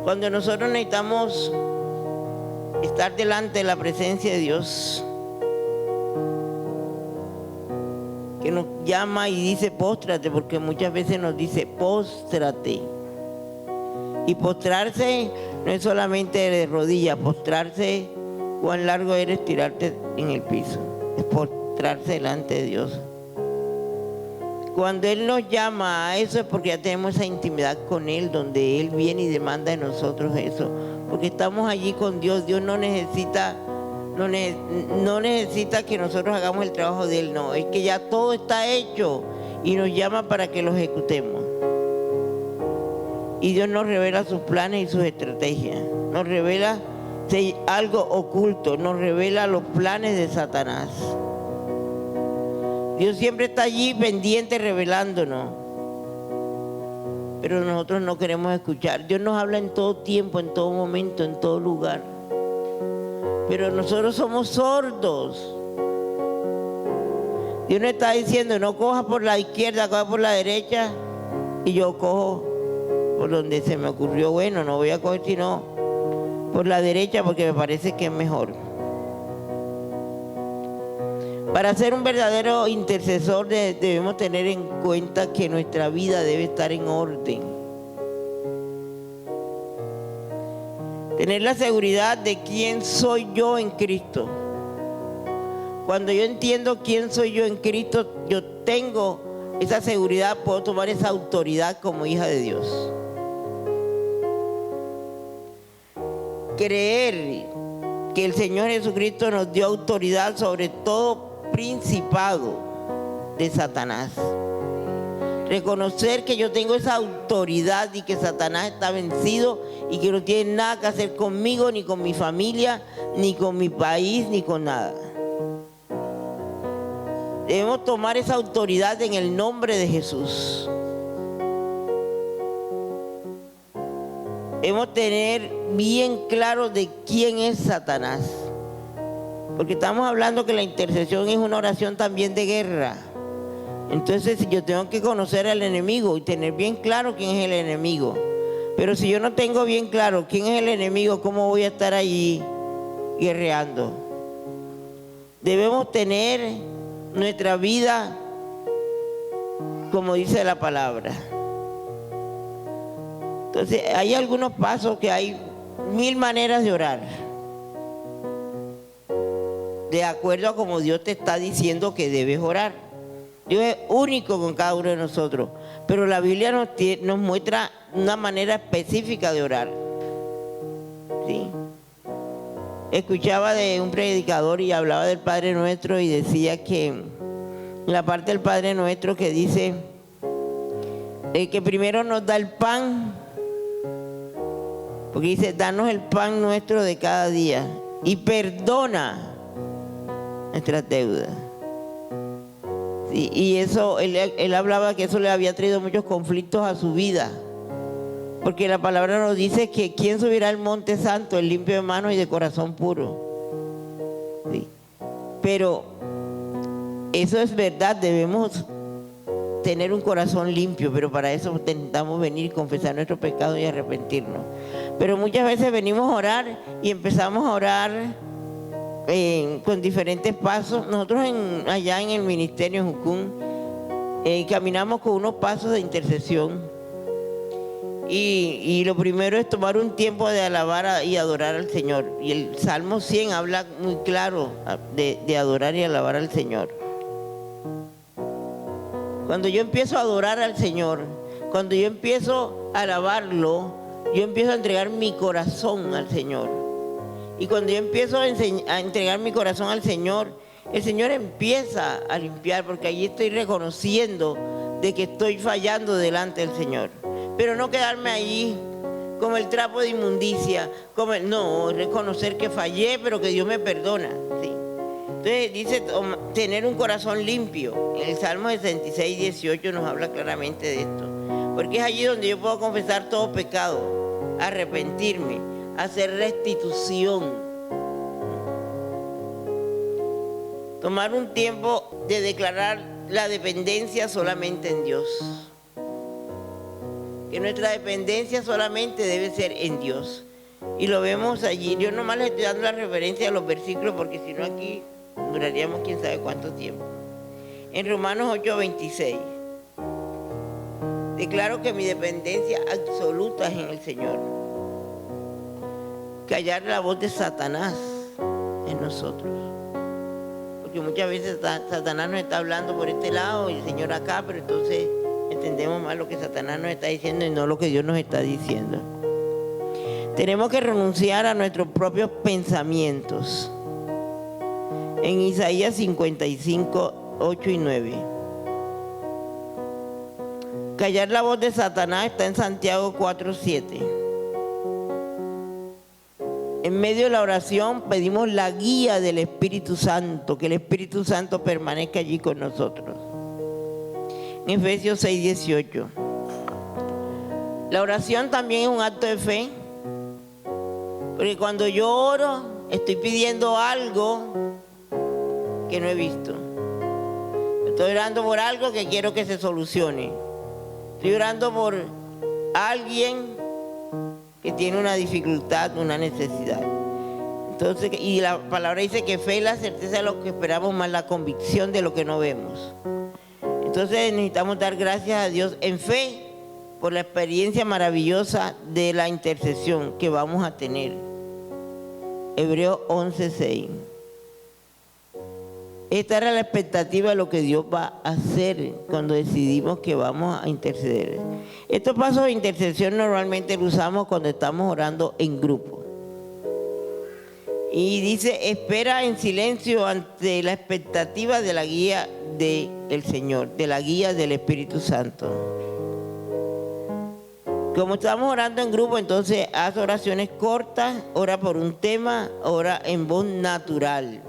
Cuando nosotros necesitamos estar delante de la presencia de Dios, que nos llama y dice póstrate, porque muchas veces nos dice póstrate. Y postrarse no es solamente de rodillas, postrarse, cuán largo eres tirarte en el piso, es postrarse delante de Dios. Cuando Él nos llama a eso es porque ya tenemos esa intimidad con Él, donde Él viene y demanda de nosotros eso. Porque estamos allí con Dios. Dios no necesita que nosotros hagamos el trabajo de Él, no. Es que ya todo está hecho y nos llama para que lo ejecutemos. Y Dios nos revela sus planes y sus estrategias. Nos revela algo oculto, nos revela los planes de Satanás. Dios siempre está allí pendiente revelándonos, pero nosotros no queremos escuchar. Dios nos habla en todo tiempo, en todo momento, en todo lugar, pero nosotros somos sordos. Dios nos está diciendo: no cojas por la izquierda, coja por la derecha, y yo cojo por donde se me ocurrió. Bueno, no voy a coger sino por la derecha porque me parece que es mejor. Para ser un verdadero intercesor debemos tener en cuenta que nuestra vida debe estar en orden. Tener la seguridad de quién soy yo en Cristo. Cuando yo entiendo quién soy yo en Cristo, yo tengo esa seguridad, puedo tomar esa autoridad como hija de Dios. Creer que el Señor Jesucristo nos dio autoridad sobre todo principado de Satanás. Reconocer que yo tengo esa autoridad y que Satanás está vencido y que no tiene nada que hacer conmigo, ni con mi familia, ni con mi país, ni con nada. Debemos tomar esa autoridad en el nombre de Jesús. Debemos tener bien claro de quién es Satanás. Porque estamos hablando que la intercesión es una oración también de guerra. Entonces yo tengo que conocer al enemigo y tener bien claro quién es el enemigo. Pero si yo no tengo bien claro quién es el enemigo, ¿cómo voy a estar allí guerreando? Debemos tener nuestra vida como dice la palabra. Entonces hay algunos pasos que hay 1000 maneras de orar, de acuerdo a como Dios te está diciendo que debes orar. Dios es único con cada uno de nosotros, pero la Biblia nos muestra una manera específica de orar. ¿Sí? Escuchaba de un predicador y hablaba del Padre Nuestro y decía que en la parte del Padre Nuestro que dice que primero nos da el pan, porque dice: danos el pan nuestro de cada día y perdona nuestras deudas. Sí, y eso, él hablaba que eso le había traído muchos conflictos a su vida, porque la palabra nos dice que ¿quién subirá al monte santo? El limpio de manos y de corazón puro. Sí. Pero eso es verdad, debemos tener un corazón limpio, pero para eso intentamos venir, confesar nuestros pecados y arrepentirnos. Pero muchas veces venimos a orar y empezamos a orar con diferentes pasos. Nosotros allá en el ministerio en Jucún caminamos con unos pasos de intercesión y lo primero es tomar un tiempo de alabar y adorar al Señor, y el Salmo 100 habla muy claro de adorar y alabar al Señor. Cuando yo empiezo a adorar al Señor, cuando yo empiezo a alabarlo, yo empiezo a entregar mi corazón al Señor. Y cuando yo empiezo a entregar mi corazón al Señor, el Señor empieza a limpiar, porque allí estoy reconociendo de que estoy fallando delante del Señor. Pero no quedarme allí como el trapo de inmundicia, no, reconocer que fallé, pero que Dios me perdona. ¿Sí? Entonces dice tener un corazón limpio. En el Salmo 66, 18 nos habla claramente de esto. Porque es allí donde yo puedo confesar todo pecado, arrepentirme, hacer restitución. Tomar un tiempo de declarar la dependencia solamente en Dios. Que nuestra dependencia solamente debe ser en Dios. Y lo vemos allí. Yo nomás les estoy dando la referencia a los versículos, porque si no aquí duraríamos quién sabe cuánto tiempo. En Romanos 8:26. Declaro que mi dependencia absoluta es en el Señor. Callar la voz de Satanás en nosotros. porque muchas veces Satanás nos está hablando por este lado y el Señor acá, pero entonces entendemos más lo que Satanás nos está diciendo y no lo que Dios nos está diciendo. Tenemos que renunciar a nuestros propios pensamientos. En Isaías 55, 8 y 9. Callar la voz de Satanás está en Santiago 4, 7. En medio de la oración pedimos la guía del Espíritu Santo, que el Espíritu Santo permanezca allí con nosotros. En Efesios 6, 18. La oración también es un acto de fe, porque cuando yo oro estoy pidiendo algo que no he visto. Estoy orando por algo que quiero que se solucione. Estoy orando por alguien que tiene una dificultad, una necesidad. Entonces, y la palabra dice que fe es la certeza de lo que esperamos, más la convicción de lo que no vemos. Entonces necesitamos dar gracias a Dios en fe por la experiencia maravillosa de la intercesión que vamos a tener. Hebreos 11:6. Esta era la expectativa de lo que Dios va a hacer cuando decidimos que vamos a interceder. Estos pasos de intercesión normalmente los usamos cuando estamos orando en grupo. Y dice, espera en silencio ante la expectativa de la guía del Señor, de la guía del Espíritu Santo. Como estamos orando en grupo, entonces haz oraciones cortas, ora por un tema, ora en voz natural.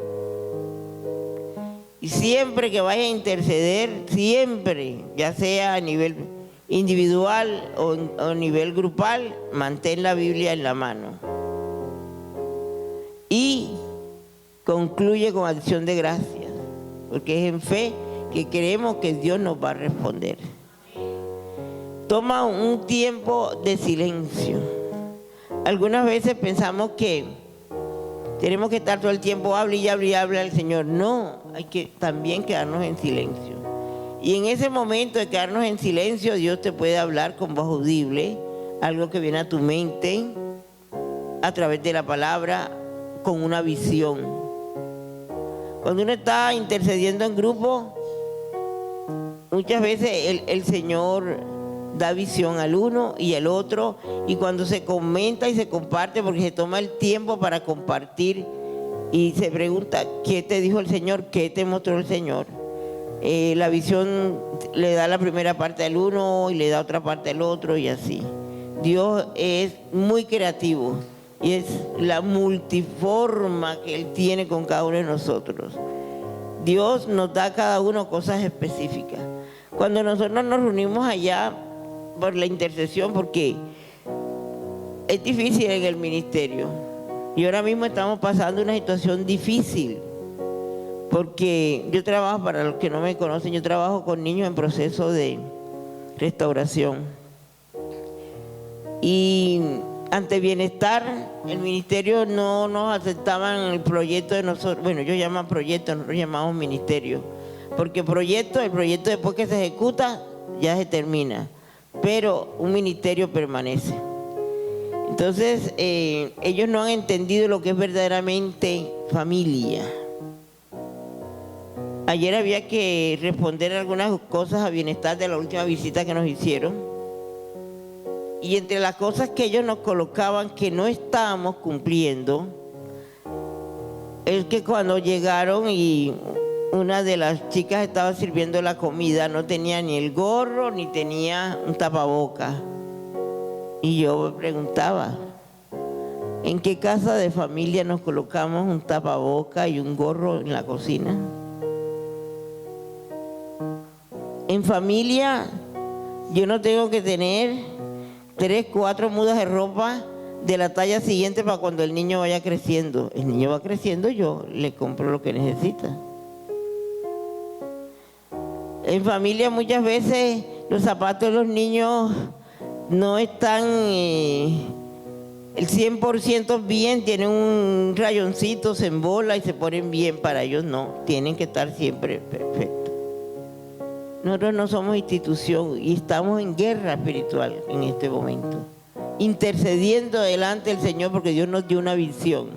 Y siempre que vayas a interceder, siempre, ya sea a nivel individual o a nivel grupal, mantén la Biblia en la mano. Y concluye con acción de gracias, porque es en fe que creemos que Dios nos va a responder. Toma un tiempo de silencio. Algunas veces pensamos que tenemos que estar todo el tiempo, habla y habla y habla al Señor. No, hay que también quedarnos en silencio. Y en ese momento de quedarnos en silencio, Dios te puede hablar con voz audible, algo que viene a tu mente, a través de la palabra, con una visión. Cuando uno está intercediendo en grupo, muchas veces el Señor da visión al uno y al otro, y cuando se comenta y se comparte, porque se toma el tiempo para compartir y se pregunta, ¿qué te dijo el Señor? ¿Qué te mostró el Señor? La visión le da la primera parte al uno y le da otra parte al otro y así. Dios es muy creativo y es la multiforma que Él tiene con cada uno de nosotros. Dios nos da a cada uno cosas específicas. Cuando nosotros nos reunimos allá por la intercesión, porque es difícil en el ministerio y ahora mismo estamos pasando una situación difícil, porque yo trabajo, para los que no me conocen, yo trabajo con niños en proceso de restauración, y ante Bienestar el ministerio no nos aceptaban el proyecto de nosotros. Bueno, ellos llaman proyecto, nosotros llamamos ministerio, porque el proyecto después que se ejecuta ya se termina, pero un ministerio permanece. Entonces ellos no han entendido lo que es verdaderamente familia. Ayer había que responder algunas cosas a Bienestar de la última visita que nos hicieron, y entre las cosas que ellos nos colocaban que no estábamos cumpliendo es que cuando llegaron y una de las chicas estaba sirviendo la comida, no tenía ni el gorro ni tenía un tapabocas. Y yo me preguntaba, ¿en qué casa de familia nos colocamos un tapabocas y un gorro en la cocina? En familia yo no tengo que tener 3, 4 mudas de ropa de la talla siguiente para cuando el niño vaya creciendo. El niño va creciendo, yo le compro lo que necesita. En familia muchas veces los zapatos de los niños no están el 100% bien, tienen un rayoncito, se embola y se ponen bien. Para ellos no, tienen que estar siempre perfectos. Nosotros no somos institución y estamos en guerra espiritual en este momento, intercediendo delante del Señor porque Dios nos dio una visión.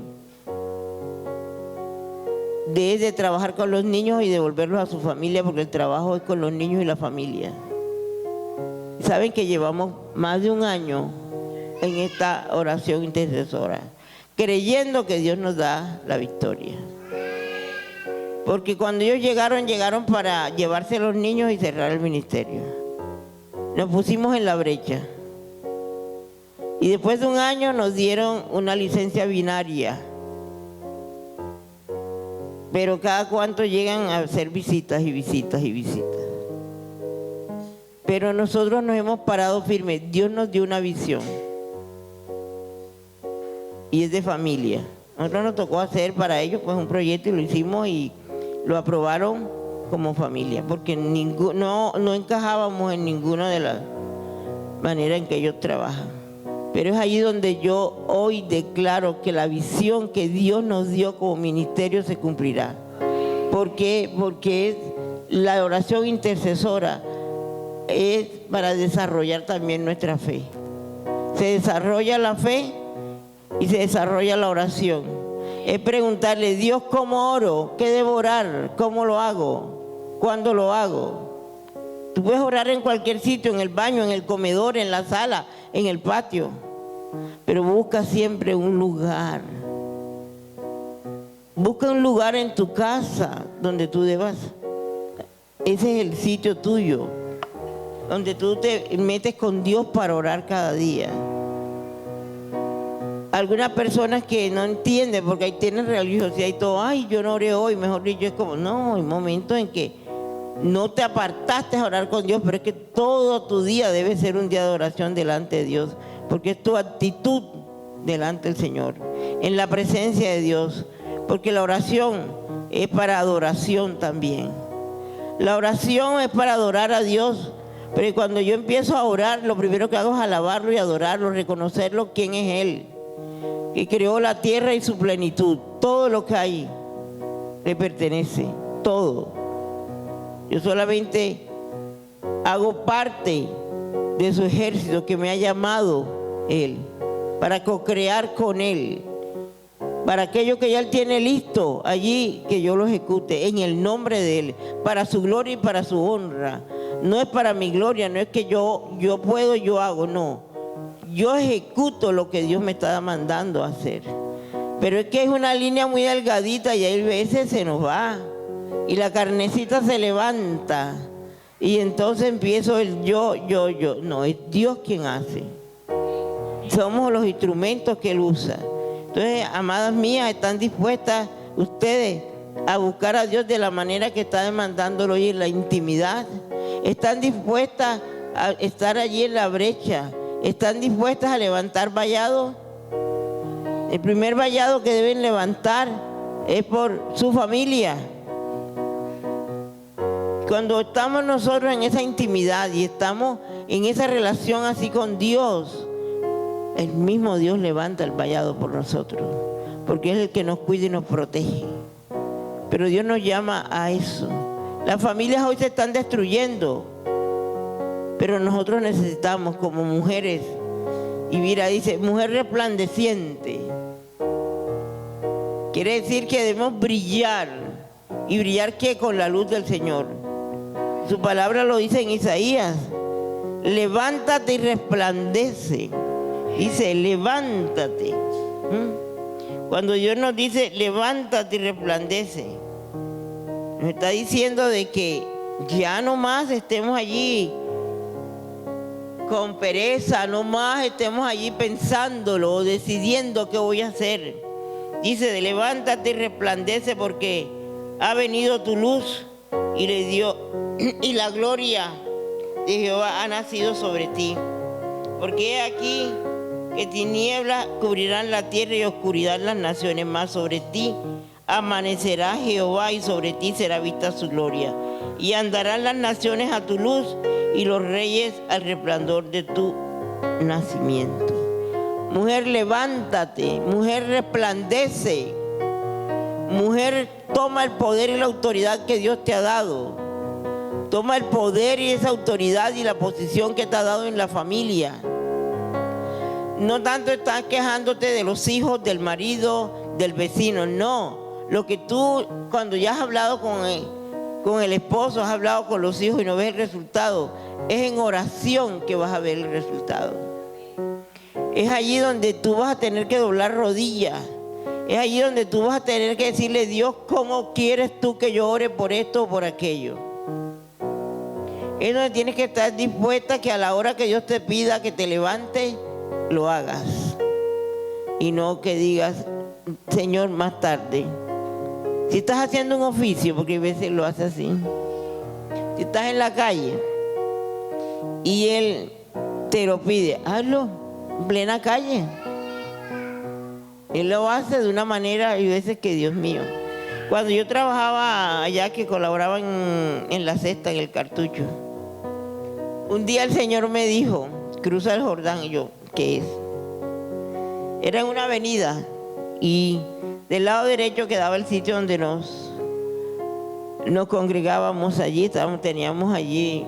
de trabajar con los niños y devolverlos a su familia, porque el trabajo es con los niños y la familia. Saben que llevamos más de un año en esta oración intercesora, creyendo que Dios nos da la victoria. Porque cuando ellos llegaron para llevarse a los niños y cerrar el ministerio. Nos pusimos en la brecha. Y después de un año nos dieron una licencia binaria. Pero cada cuanto llegan a hacer visitas y visitas y visitas. Pero nosotros nos hemos parado firmes. Dios nos dio una visión. Y es de familia. Nosotros nos tocó hacer para ellos pues un proyecto y lo hicimos y lo aprobaron como familia. Porque no encajábamos en ninguna de las maneras en que ellos trabajan. Pero es allí donde yo hoy declaro que la visión que Dios nos dio como ministerio se cumplirá. ¿Por qué? Porque la oración intercesora es para desarrollar también nuestra fe. Se desarrolla la fe y se desarrolla la oración. Es preguntarle, Dios, ¿cómo oro? ¿Qué debo orar? ¿Cómo lo hago? ¿Cuándo lo hago? Tú puedes orar en cualquier sitio, en el baño, en el comedor, en la sala, en el patio. Pero busca siempre un lugar. Busca un lugar en tu casa donde tú debas. Ese es el sitio tuyo, donde tú te metes con Dios para orar cada día. Algunas personas que no entienden, porque ahí tienen religiosidad y todo, ay, yo no oré hoy, mejor dicho, es como, no, hay momentos en que no te apartaste a orar con Dios, pero es que todo tu día debe ser un día de oración delante de Dios, porque es tu actitud delante del Señor, en la presencia de Dios, porque la oración es para adoración también. La oración es para adorar a Dios, pero cuando yo empiezo a orar, lo primero que hago es alabarlo y adorarlo, reconocerlo quién es Él, que creó la tierra y su plenitud. Todo lo que hay le pertenece, todo. Yo solamente hago parte de su ejército que me ha llamado Él, para co-crear con Él, para aquello que ya Él tiene listo allí, que yo lo ejecute en el nombre de Él, para su gloria y para su honra. No es para mi gloria, no es que yo puedo, yo hago, no. Yo ejecuto lo que Dios me está mandando a hacer. Pero es que es una línea muy delgadita y hay veces se nos va. Y la carnecita se levanta. Y entonces empiezo el yo. No, es Dios quien hace. Somos los instrumentos que Él usa. Entonces, amadas mías, ¿están dispuestas ustedes a buscar a Dios de la manera que está demandándolo hoy en la intimidad? ¿Están dispuestas a estar allí en la brecha? ¿Están dispuestas a levantar vallado? El primer vallado que deben levantar es por su familia. Cuando estamos nosotros en esa intimidad y estamos en esa relación así con Dios, el mismo Dios levanta el vallado por nosotros, porque es el que nos cuida y nos protege. Pero Dios nos llama a eso. Las familias hoy se están destruyendo, pero nosotros necesitamos como mujeres, y mira, dice, mujer resplandeciente. Quiere decir que debemos brillar. ¿Y brillar qué? Con la luz del Señor. Su palabra lo dice en Isaías. Levántate y resplandece. Dice, levántate. Cuando Dios nos dice, levántate y resplandece, nos está diciendo de que ya no más estemos allí con pereza, no más estemos allí pensándolo o decidiendo qué voy a hacer. Dice, levántate y resplandece porque ha venido tu luz y la gloria de Jehová ha nacido sobre ti. Porque he aquí que tinieblas cubrirán la tierra y oscuridad las naciones, mas sobre ti amanecerá Jehová y sobre ti será vista su gloria. Y andarán las naciones a tu luz y los reyes al resplandor de tu nacimiento. Mujer, levántate, mujer, resplandece. Mujer, toma el poder y la autoridad que Dios te ha dado. Toma el poder y esa autoridad y la posición que te ha dado en la familia. No tanto estás quejándote de los hijos, del marido, del vecino, no. Lo que tú, cuando ya has hablado con el esposo, has hablado con los hijos y no ves el resultado, es en oración que vas a ver el resultado. Es allí donde tú vas a tener que doblar rodillas. Es allí donde tú vas a tener que decirle: Dios, ¿cómo quieres tú que yo ore por esto o por aquello? Es donde tienes que estar dispuesta que a la hora que Dios te pida que te levantes, lo hagas. Y no que digas: Señor, más tarde. Si estás haciendo un oficio, porque a veces lo hace así. Si estás en la calle y Él te lo pide, hazlo en plena calle. Él lo hace de una manera, y veces que, Dios mío. Cuando yo trabajaba allá, que colaboraba en la cesta, en el cartucho, un día el Señor me dijo: cruza el Jordán. Y yo: ¿qué es? Era en una avenida y del lado derecho quedaba el sitio donde nos congregábamos allí. Teníamos allí,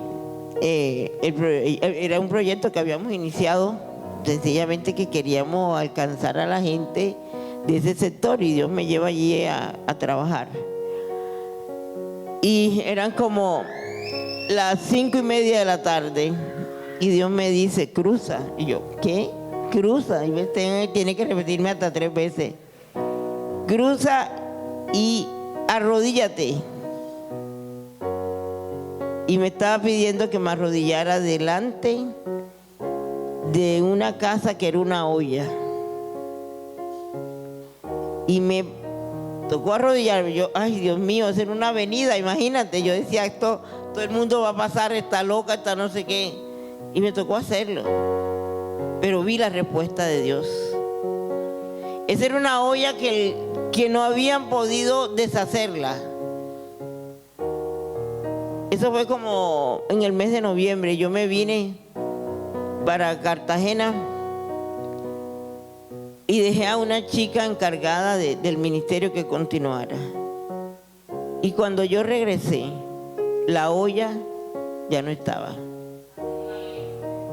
era un proyecto que habíamos iniciado, sencillamente que queríamos alcanzar a la gente de ese sector, y Dios me lleva allí a trabajar. Y eran como las 5:30 de la tarde y Dios me dice: cruza. Y yo: ¿qué? Cruza. Y tiene que repetirme hasta 3 veces: cruza y arrodíllate. Y me estaba pidiendo que me arrodillara delante de una casa que era una olla. Y me tocó arrodillarme. Yo: ay, Dios mío, es en una avenida, imagínate. Yo decía: esto, todo el mundo va a pasar, está loca, está no sé qué. Y me tocó hacerlo. Pero vi la respuesta de Dios. Esa era una olla que no habían podido deshacerla. Eso fue como en el mes de noviembre. Yo me vine para Cartagena y dejé a una chica encargada del ministerio que continuara. Y cuando yo regresé, la olla ya no estaba.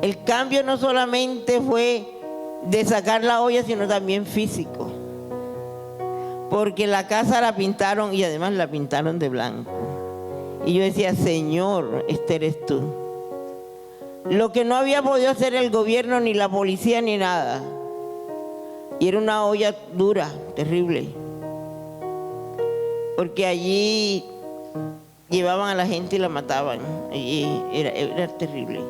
El cambio no solamente fue de sacar la olla, sino también físico. Porque la casa la pintaron, y además la pintaron de blanco. Y yo decía: Señor, este eres tú. Lo que no había podido hacer el gobierno, ni la policía, ni nada. Y era una olla dura, terrible. Porque allí llevaban a la gente y la mataban. Allí era terrible.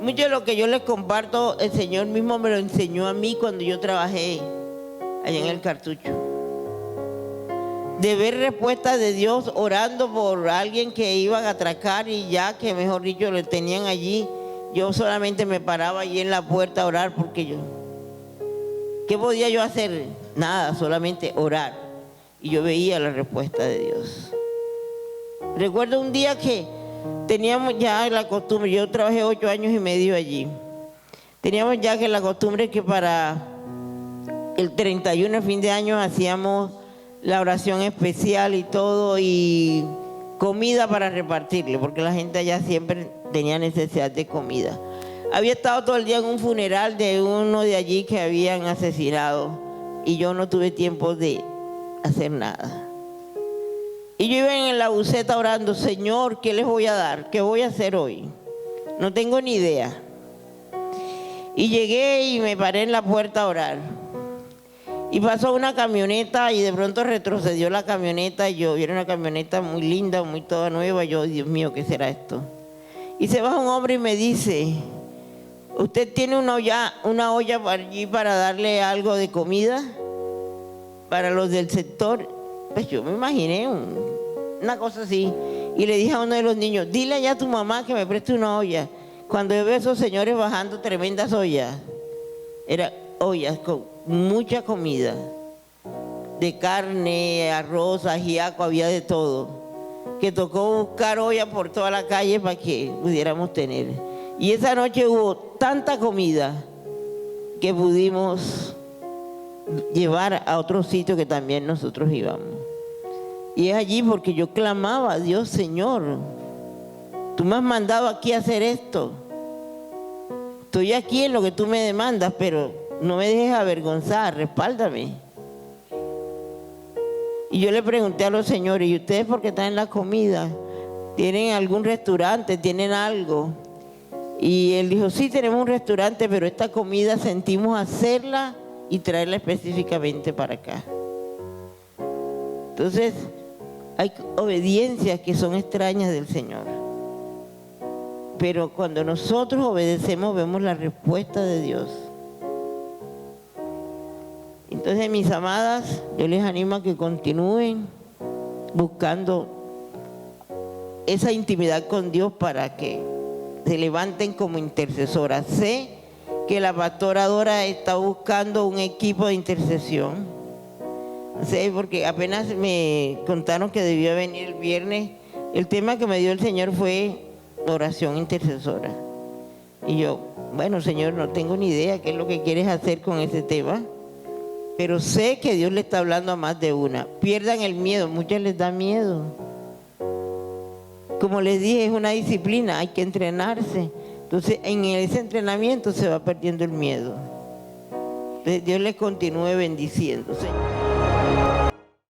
Mucho de lo que yo les comparto, el Señor mismo me lo enseñó a mí cuando yo trabajé allá en el cartucho. De ver respuestas de Dios orando por alguien que iban a atracar, y ya que, mejor dicho, lo tenían allí. Yo solamente me paraba allí en la puerta a orar, porque ¿qué podía yo hacer? Nada, solamente orar. Y yo veía la respuesta de Dios. Recuerdo un día que teníamos ya la costumbre, yo trabajé 8 años y medio allí. Teníamos ya que la costumbre que para el 31 de fin de año hacíamos la oración especial y todo, y comida para repartirle, porque la gente allá siempre tenía necesidad de comida. Había estado todo el día en un funeral de uno de allí que habían asesinado, y yo no tuve tiempo de hacer nada. Y yo iba en la buseta orando: Señor, ¿qué les voy a dar? ¿Qué voy a hacer hoy? No tengo ni idea. Y llegué y me paré en la puerta a orar. Y pasó una camioneta y de pronto retrocedió la camioneta. Y era una camioneta muy linda, muy toda nueva. Yo: Dios mío, ¿qué será esto? Y se baja un hombre y me dice: ¿usted tiene una olla allí para darle algo de comida para los del sector? Pues yo me imaginé una cosa así. Y le dije a uno de los niños: dile allá a tu mamá que me preste una olla. Cuando yo veo a esos señores bajando tremendas ollas, eran ollas con mucha comida, de carne, arroz, ajiaco, había de todo, que tocó buscar olla por toda la calle para que pudiéramos tener. Y esa noche hubo tanta comida que pudimos llevar a otro sitio que también nosotros íbamos. Y es allí porque yo clamaba: Dios, Señor, tú me has mandado aquí a hacer esto. Estoy aquí en lo que tú me demandas, pero no me dejes avergonzar, respáldame. Y yo le pregunté a los señores, ¿y ustedes por qué están en la comida? ¿Tienen algún restaurante? ¿Tienen algo? Y él dijo, sí, tenemos un restaurante, pero esta comida sentimos hacerla y traerla específicamente para acá. Entonces, hay obediencias que son extrañas del Señor. Pero cuando nosotros obedecemos, vemos la respuesta de Dios. Entonces, mis amadas, yo les animo a que continúen buscando esa intimidad con Dios para que se levanten como intercesoras. Sé que la pastora Dora está buscando un equipo de intercesión. Sé, porque apenas me contaron que debió venir el viernes. El tema que me dio el Señor fue oración intercesora. Y yo, bueno, Señor, no tengo ni idea qué es lo que quieres hacer con ese tema, pero sé que Dios le está hablando a más de una. Pierdan el miedo, muchas les da miedo. Como les dije, es una disciplina, hay que entrenarse. Entonces, en ese entrenamiento se va perdiendo el miedo. Entonces, Dios les continúe bendiciendo, Señor.